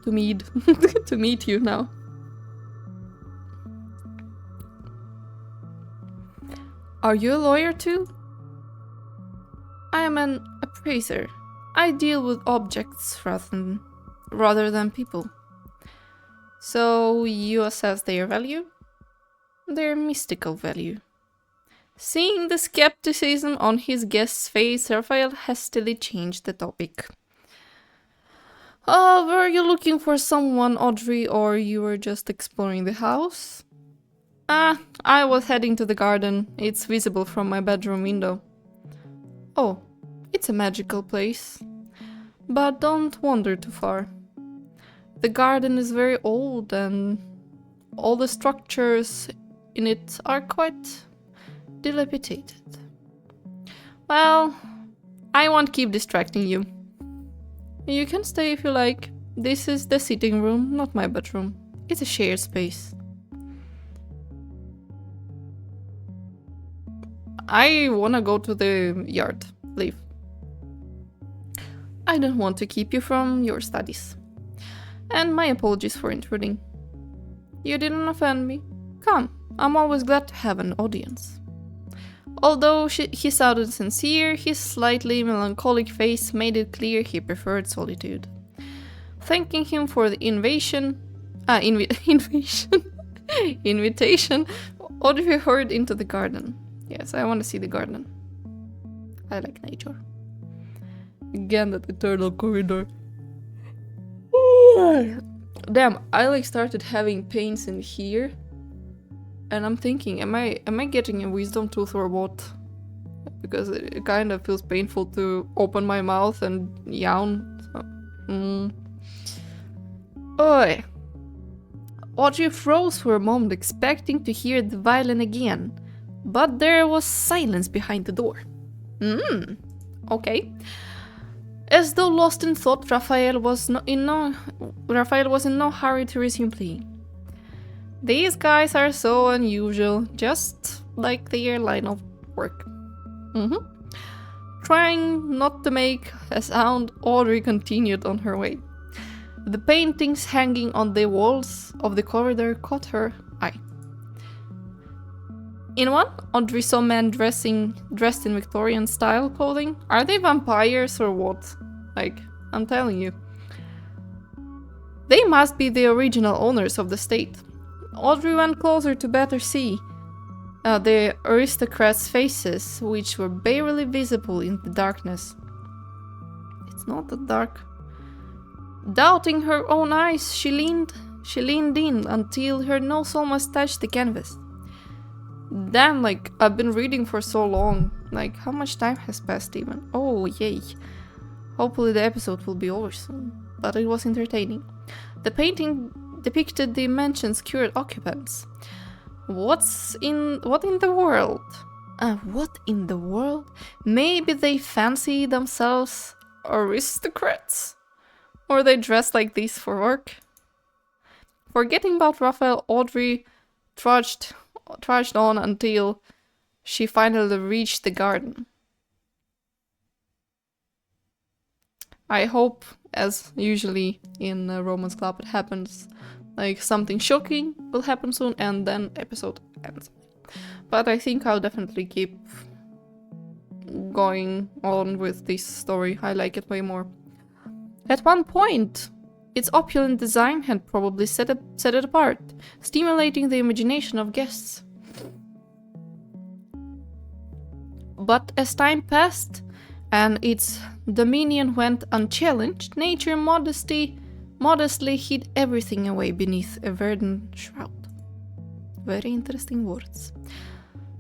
To meet you now. Are you a lawyer too? I am an appraiser. I deal with objects rather than people. So you assess their value? Their mystical value. Seeing the skepticism on his guest's face, Raphael hastily changed the topic. Were you looking for someone, Audrey, or you were just exploring the house? I was heading to the garden. It's visible from my bedroom window. Oh, it's a magical place. But don't wander too far. The garden is very old and all the structures in it are quite dilapidated. Well, I won't keep distracting you. You can stay if you like. This is the sitting room, not my bedroom. It's a shared space. I wanna go to the yard. Leave. I don't want to keep you from your studies. And my apologies for intruding. You didn't offend me. Come, I'm always glad to have an audience. Although he sounded sincere, his slightly melancholic face made it clear he preferred solitude. Thanking him for the invitation, Audrey hurried into the garden. Yes, I want to see the garden. I like nature. Again, that eternal corridor. Damn, I started having pains in here. And I'm thinking, am I getting a wisdom tooth or what? Because it kind of feels painful to open my mouth and yawn. So, Oi. Audrey froze for a moment, expecting to hear the violin again, but there was silence behind the door. Okay. As though lost in thought, Raphael was in no hurry to resume playing. These guys are so unusual, just like their line of work. Trying not to make a sound, Audrey continued on her way. The paintings hanging on the walls of the corridor caught her eye. In one, Audrey saw men dressed in Victorian-style clothing. Are they vampires or what? Like, I'm telling you. They must be the original owners of the state. Audrey went closer to better see the aristocrats' faces, which were barely visible in the darkness. It's not that dark. Doubting her own eyes, she leaned in until her nose almost touched the canvas. Damn, like, I've been reading for so long. Like, how much time has passed even? Oh, yay. Hopefully the episode will be over soon. But it was entertaining. The painting depicted the mansion's current occupants. What in the world? What in the world? Maybe they fancy themselves aristocrats? Or they dress like this for work? Forgetting about Raphael, Audrey trudged on until she finally reached the garden. I hope, as usually in a Romance Club, it happens like something shocking will happen soon and then episode ends. But I think I'll definitely keep going on with this story. I like it way more. At one point, its opulent design had probably set it apart, stimulating the imagination of guests. But as time passed and its dominion went unchallenged, nature modestly hid everything away beneath a verdant shroud. Very interesting words.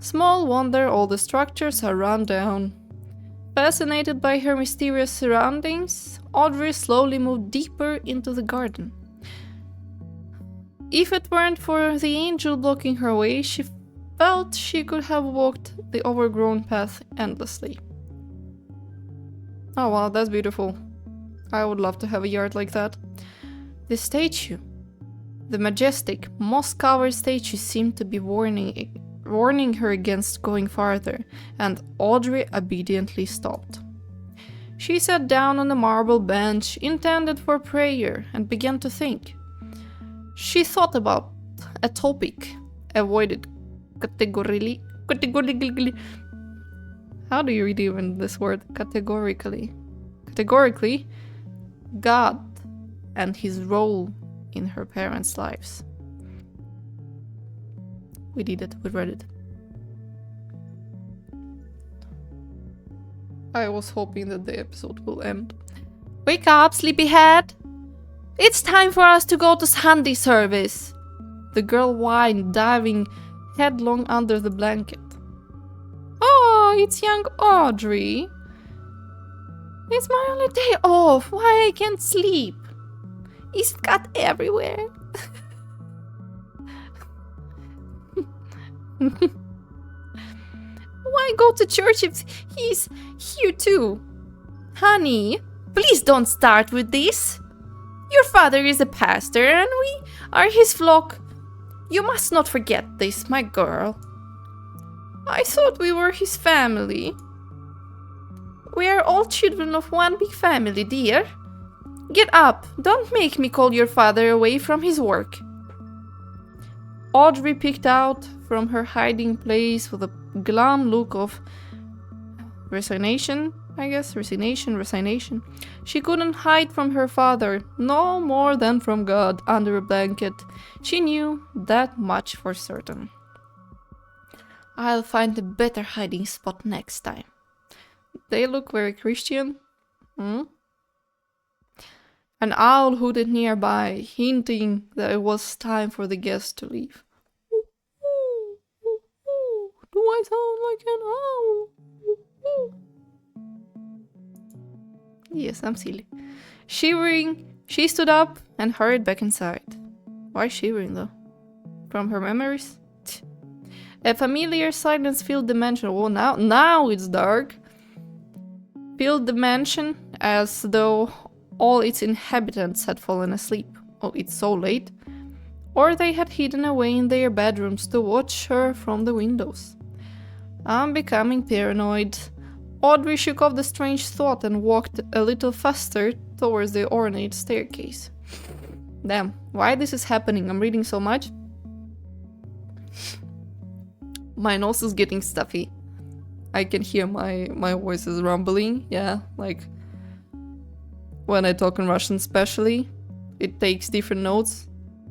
Small wonder all the structures are run down. Fascinated by her mysterious surroundings, Audrey slowly moved deeper into the garden. If it weren't for the angel blocking her way, she felt she could have walked the overgrown path endlessly. Oh wow, that's beautiful. I would love to have a yard like that. The statue. The majestic, moss-covered statue seemed to be warning her against going farther, and Audrey obediently stopped. She sat down on a marble bench intended for prayer and began to think. She thought about a topic, avoided categorically. How do you read even this word? Categorically, God and his role in her parents' lives. We did it, we read it. I was hoping that the episode will end. Wake up, sleepyhead! It's time for us to go to Sunday service! The girl whined, diving headlong under the blanket. Oh, it's young Audrey. It's my only day off. Why I can't sleep? Is it cut everywhere? Why go to church if he's here too? Honey, please don't start with this. Your father is a pastor and we are his flock. You must not forget this, my girl. I thought we were his family. We are all children of one big family, dear. Get up, don't make me call your father away from his work. Audrey peeked out from her hiding place with a glum look of resignation. She couldn't hide from her father, no more than from God, under a blanket. She knew that much for certain. I'll find a better hiding spot next time. They look very Christian. An owl hooted nearby, hinting that it was time for the guests to leave. Do I sound like an owl? Yes, I'm silly. Shivering, she stood up and hurried back inside. Why shivering though? From her memories? A familiar silence filled the mansion. Oh, now it's dark. Filled the mansion as though all its inhabitants had fallen asleep. Oh, it's so late. Or they had hidden away in their bedrooms to watch her from the windows. I'm becoming paranoid. Audrey shook off the strange thought and walked a little faster towards the ornate staircase. Damn, why this is happening? I'm reading so much. My nose is getting stuffy. I can hear my voice is rumbling. Yeah, like when I talk in Russian especially, it takes different notes.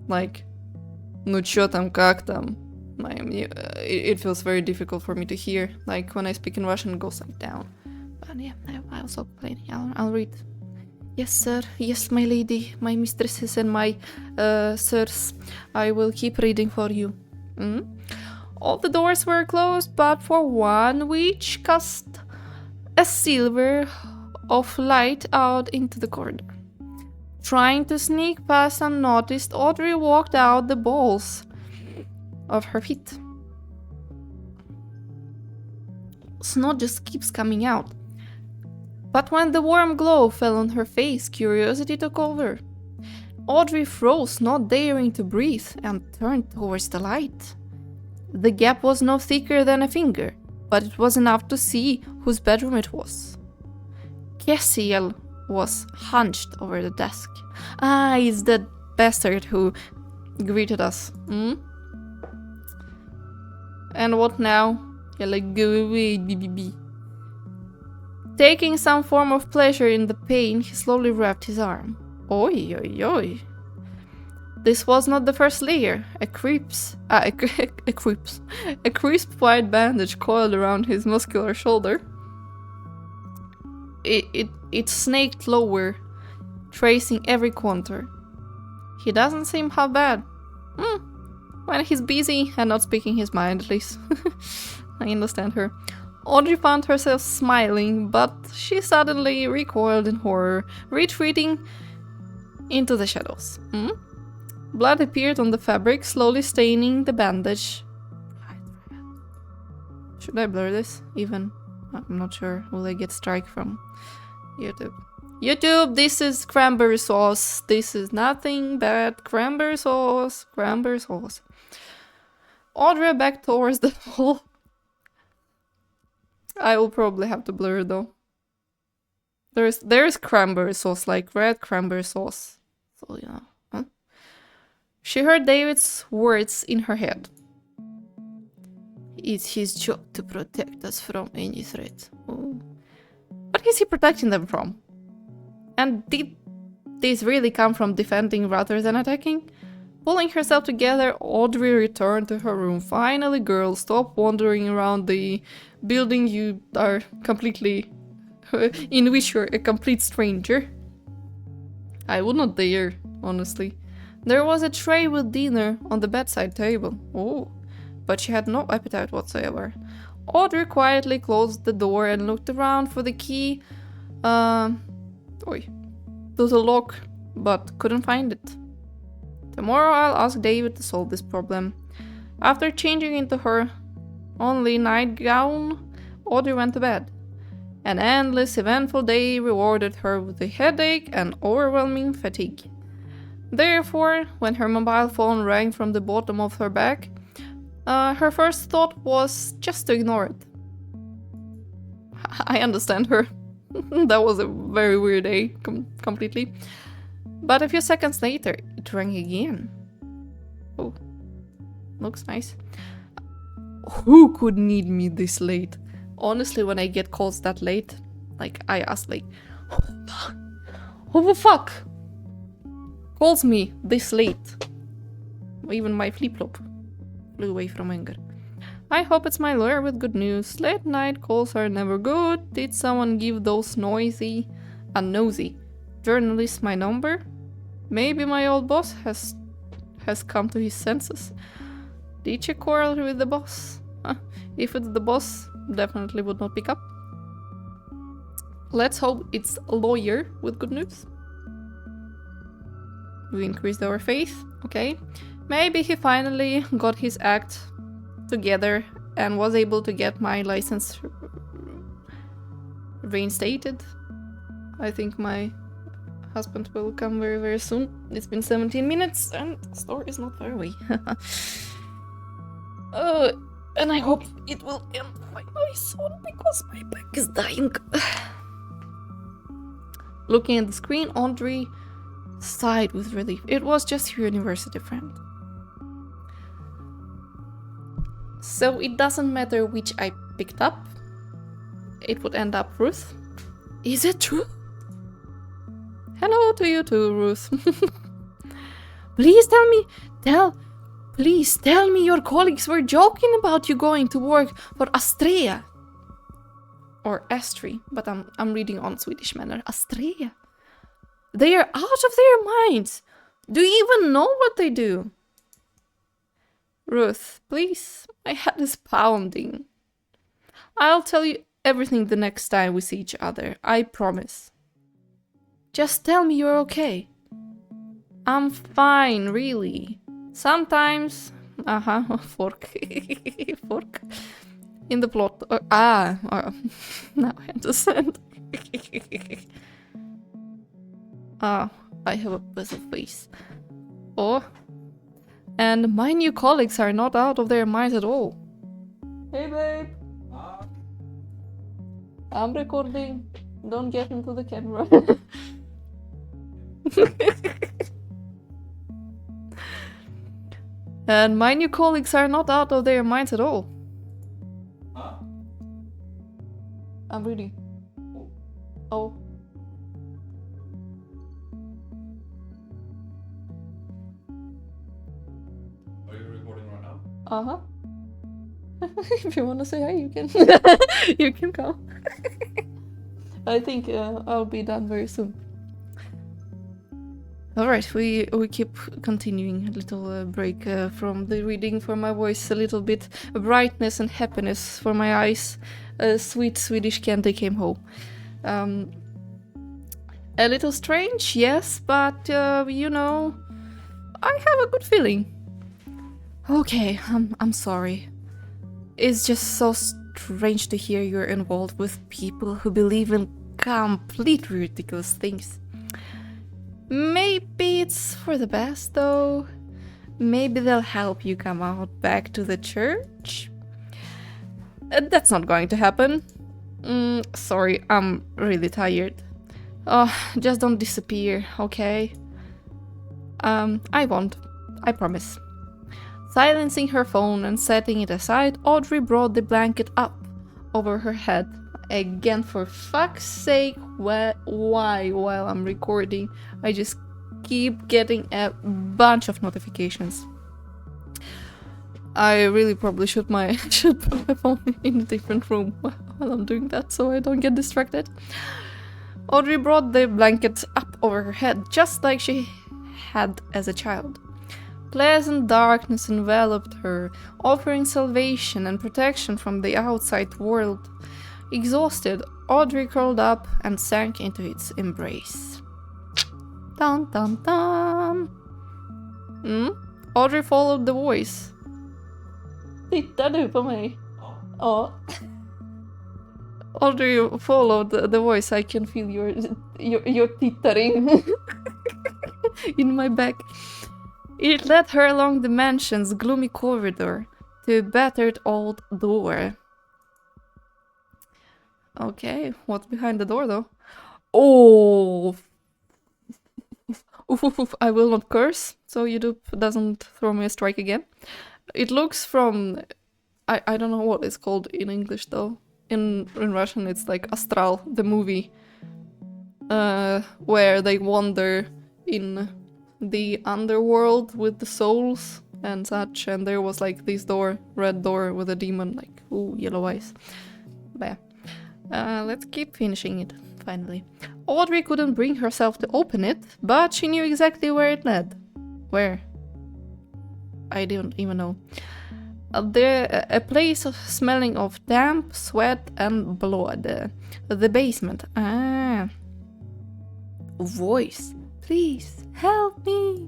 Like, ну чё там, как там? It feels very difficult for me to hear. Like when I speak in Russian, it goes like down. But yeah, I'll stop complaining. I'll read. Yes, sir. Yes, my lady, my mistresses and my sirs. I will keep reading for you. All the doors were closed, but for one, which cast a silver of light out into the corridor. Trying to sneak past unnoticed, Audrey walked out the balls of her feet. Snot just keeps coming out. But when the warm glow fell on her face, curiosity took over. Audrey froze, not daring to breathe, and turned towards the light. The gap was no thicker than a finger, but it was enough to see whose bedroom it was. Cassiel was hunched over the desk. Ah, it's that bastard who greeted us. And what now? Yeah, like, go away, BBB. Taking some form of pleasure in the pain, he slowly wrapped his arm. Oi, oi, oi. This was not the first layer. A crisp white bandage coiled around his muscular shoulder. It snaked lower, tracing every contour. He doesn't seem half bad. When he's busy and not speaking his mind, at least. I understand her. Audrey found herself smiling, but she suddenly recoiled in horror, retreating into the shadows. Blood appeared on the fabric, slowly staining the bandage. Should I blur this? Even? I'm not sure. Will I get strike from YouTube? YouTube, this is cranberry sauce. This is nothing but cranberry sauce. Cranberry sauce. Audrey back towards the wall. I will probably have to blur though. There's cranberry sauce, like red cranberry sauce. So yeah. She heard David's words in her head. It's his job to protect us from any threat. What is he protecting them from? And did this really come from defending rather than attacking? Pulling herself together, Audrey returned to her room. Finally, girl, stop wandering around the building you are completely... in which you're a complete stranger. I would not dare, honestly. There was a tray with dinner on the bedside table. Oh, but she had no appetite whatsoever. Audrey quietly closed the door and looked around for the key to the lock, but couldn't find it. Tomorrow I'll ask David to solve this problem. After changing into her only nightgown, Audrey went to bed. An endless, eventful day rewarded her with a headache and overwhelming fatigue. Therefore, when her mobile phone rang from the bottom of her bag, her first thought was just to ignore it. I understand her. That was a very weird day, completely. But a few seconds later, it rang again. Oh, looks nice. Who could need me this late? Honestly, when I get calls that late, like, I ask, like, who the fuck calls me this late? Even my flip-flop flew away from anger. I hope it's my lawyer with good news. Late night calls are never good. Did someone give those nosy journalists my number? Maybe my old boss has come to his senses. Did you quarrel with the boss? If it's the boss, definitely would not pick up. Let's hope it's a lawyer with good news. We increased our faith, okay. Maybe he finally got his act together and was able to get my license reinstated. I think my husband will come very, very soon. It's been 17 minutes and the store is not far away. And I hope it will end finally soon because my back is dying. Looking at the screen, Audrey sighed with relief. It was just her university friend. So it doesn't matter which I picked up. It would end up Ruth. Is it true? Hello to you too, Ruth. Please tell me your colleagues were joking about you going to work for Astrea. Or Astrea, but I'm reading on Swedish manner. Astrea. They are out of their minds. Do you even know what they do? Ruth, please. My head is pounding. I'll tell you everything the next time we see each other. I promise. Just tell me you're okay. I'm fine, really. Sometimes... fork. Fork. In the plot. Now I understand. I have a puzzle face. Oh. And my new colleagues are not out of their minds at all. Hey babe. I'm recording. Don't get into the camera. And my new colleagues are not out of their minds at all. I'm reading. Oh. Are you recording right now? Uh-huh. If you want to say hi, you can. You can come. I think I'll be done very soon. Alright, we keep continuing. A little break from the reading for my voice, a little bit brightness and happiness for my eyes. Sweet Swedish candy came home. A little strange, yes, but you know, I have a good feeling. Okay, I'm sorry. It's just so strange to hear you're involved with people who believe in completely ridiculous things. Maybe it's for the best, though. Maybe they'll help you come out back to the church. That's not going to happen. Sorry, I'm really tired. Oh, just don't disappear, okay? I won't. I promise. Silencing her phone and setting it aside, Audrey brought the blanket up over her head. Again, for fuck's sake, why while I'm recording, I just keep getting a bunch of notifications. I really probably should put my phone in a different room while I'm doing that so I don't get distracted. Audrey brought the blanket up over her head, just like she had as a child. Pleasant darkness enveloped her, offering salvation and protection from the outside world. Exhausted, Audrey curled up and sank into its embrace. Dun dun dun! Audrey followed the voice. Tittar du på mig? Ja. Audrey followed the voice. I can feel your tittering in my back. It led her along the mansion's gloomy corridor to a battered old door. Okay, what's behind the door though? Oh! I will not curse, so YouTube doesn't throw me a strike again. It looks from... I don't know what it's called in English though. In Russian it's like Astral, the movie. Where they wander in the underworld with the souls and such, and there was like this door, red door with a demon, like, ooh, yellow eyes. But yeah. Let's keep finishing it, finally. Audrey couldn't bring herself to open it, but she knew exactly where it led. Where? I don't even know. A place smelling of damp, sweat, and blood. The basement. Ah. Voice. Please, help me.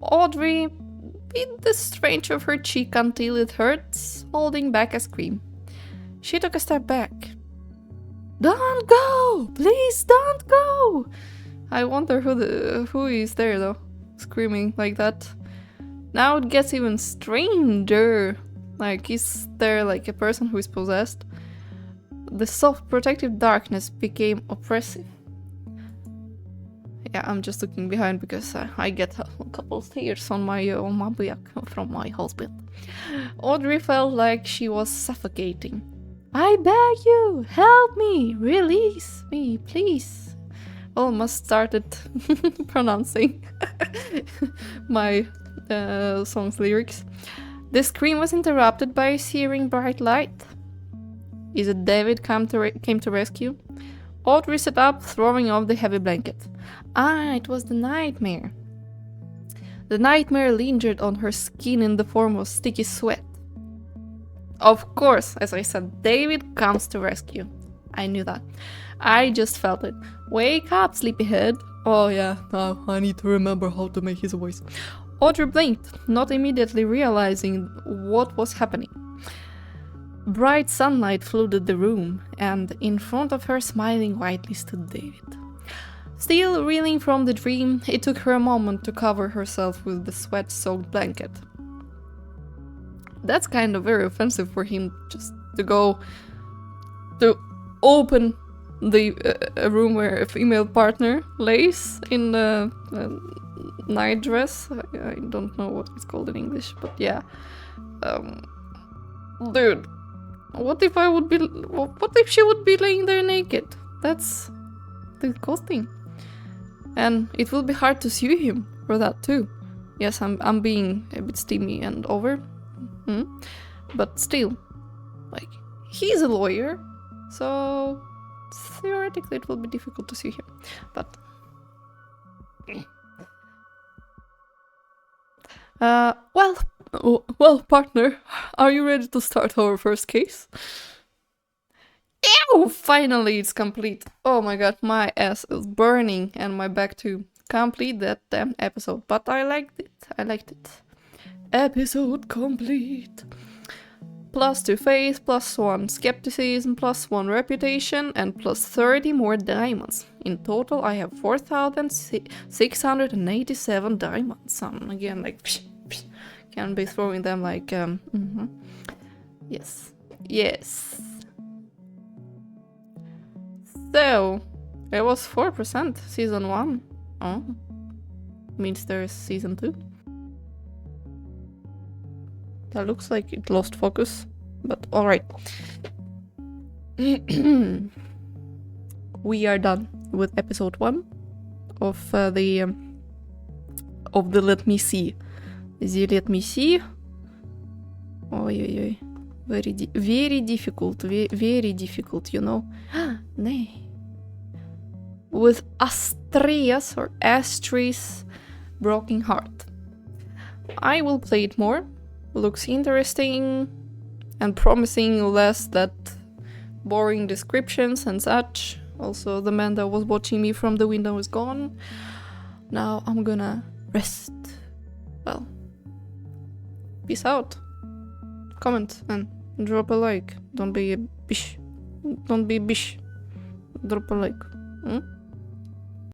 Audrey beat the strange of her cheek until it hurts, holding back a scream. She took a step back. Don't go! Please don't go! I wonder who is there though, screaming like that. Now it gets even stranger. Like, is there like a person who is possessed? The soft protective darkness became oppressive. Yeah, I'm just looking behind because I get a couple tears on my back from my husband. Audrey felt like she was suffocating. I beg you, help me, release me, please. Almost started pronouncing my song's lyrics. The scream was interrupted by a searing bright light. Is it David came to rescue? Audrey sat up, throwing off the heavy blanket. Ah, it was the nightmare. The nightmare lingered on her skin in the form of sticky sweat. Of course, as I said, David comes to rescue. I knew that. I just felt it. Wake up, sleepyhead. Oh yeah, now I need to remember how to make his voice. Audrey blinked, not immediately realizing what was happening. Bright sunlight flooded the room, and in front of her, smiling whitely, stood David. Still reeling from the dream, it took her a moment to cover herself with the sweat-soaked blanket. That's kind of very offensive for him just to go to open the room where a female partner lays in the night dress. I don't know what it's called in English, but yeah. Dude, what if she would be laying there naked? That's disgusting. And it will be hard to sue him for that too. Yes, I'm being a bit steamy and over. But still, like, he's a lawyer, so theoretically it will be difficult to sue him. But well, partner, are you ready to start our first case? Ew! Finally, it's complete. Oh my god, my ass is burning and my back too. Complete that damn episode, but I liked it. Episode complete. +2 faith, +1 skepticism, +1 reputation, and +30 more diamonds. In total, I have 4,687 diamonds. Again, like, can be throwing them like, Yes. So, it was 4% season 1. Oh, means there's season 2. That looks like it lost focus, but alright. We are done with episode 1 of the Let Me See. Let Me See. Oi. Very difficult, very difficult, you know. Nay. With Astreas or Astreas Broken Heart. I will play it more. Looks interesting and promising, less that boring descriptions and such. Also, the man that was watching me from the window is gone. Now I'm gonna rest. Well, peace out. Comment and drop a like. Don't be a bish. Drop a like.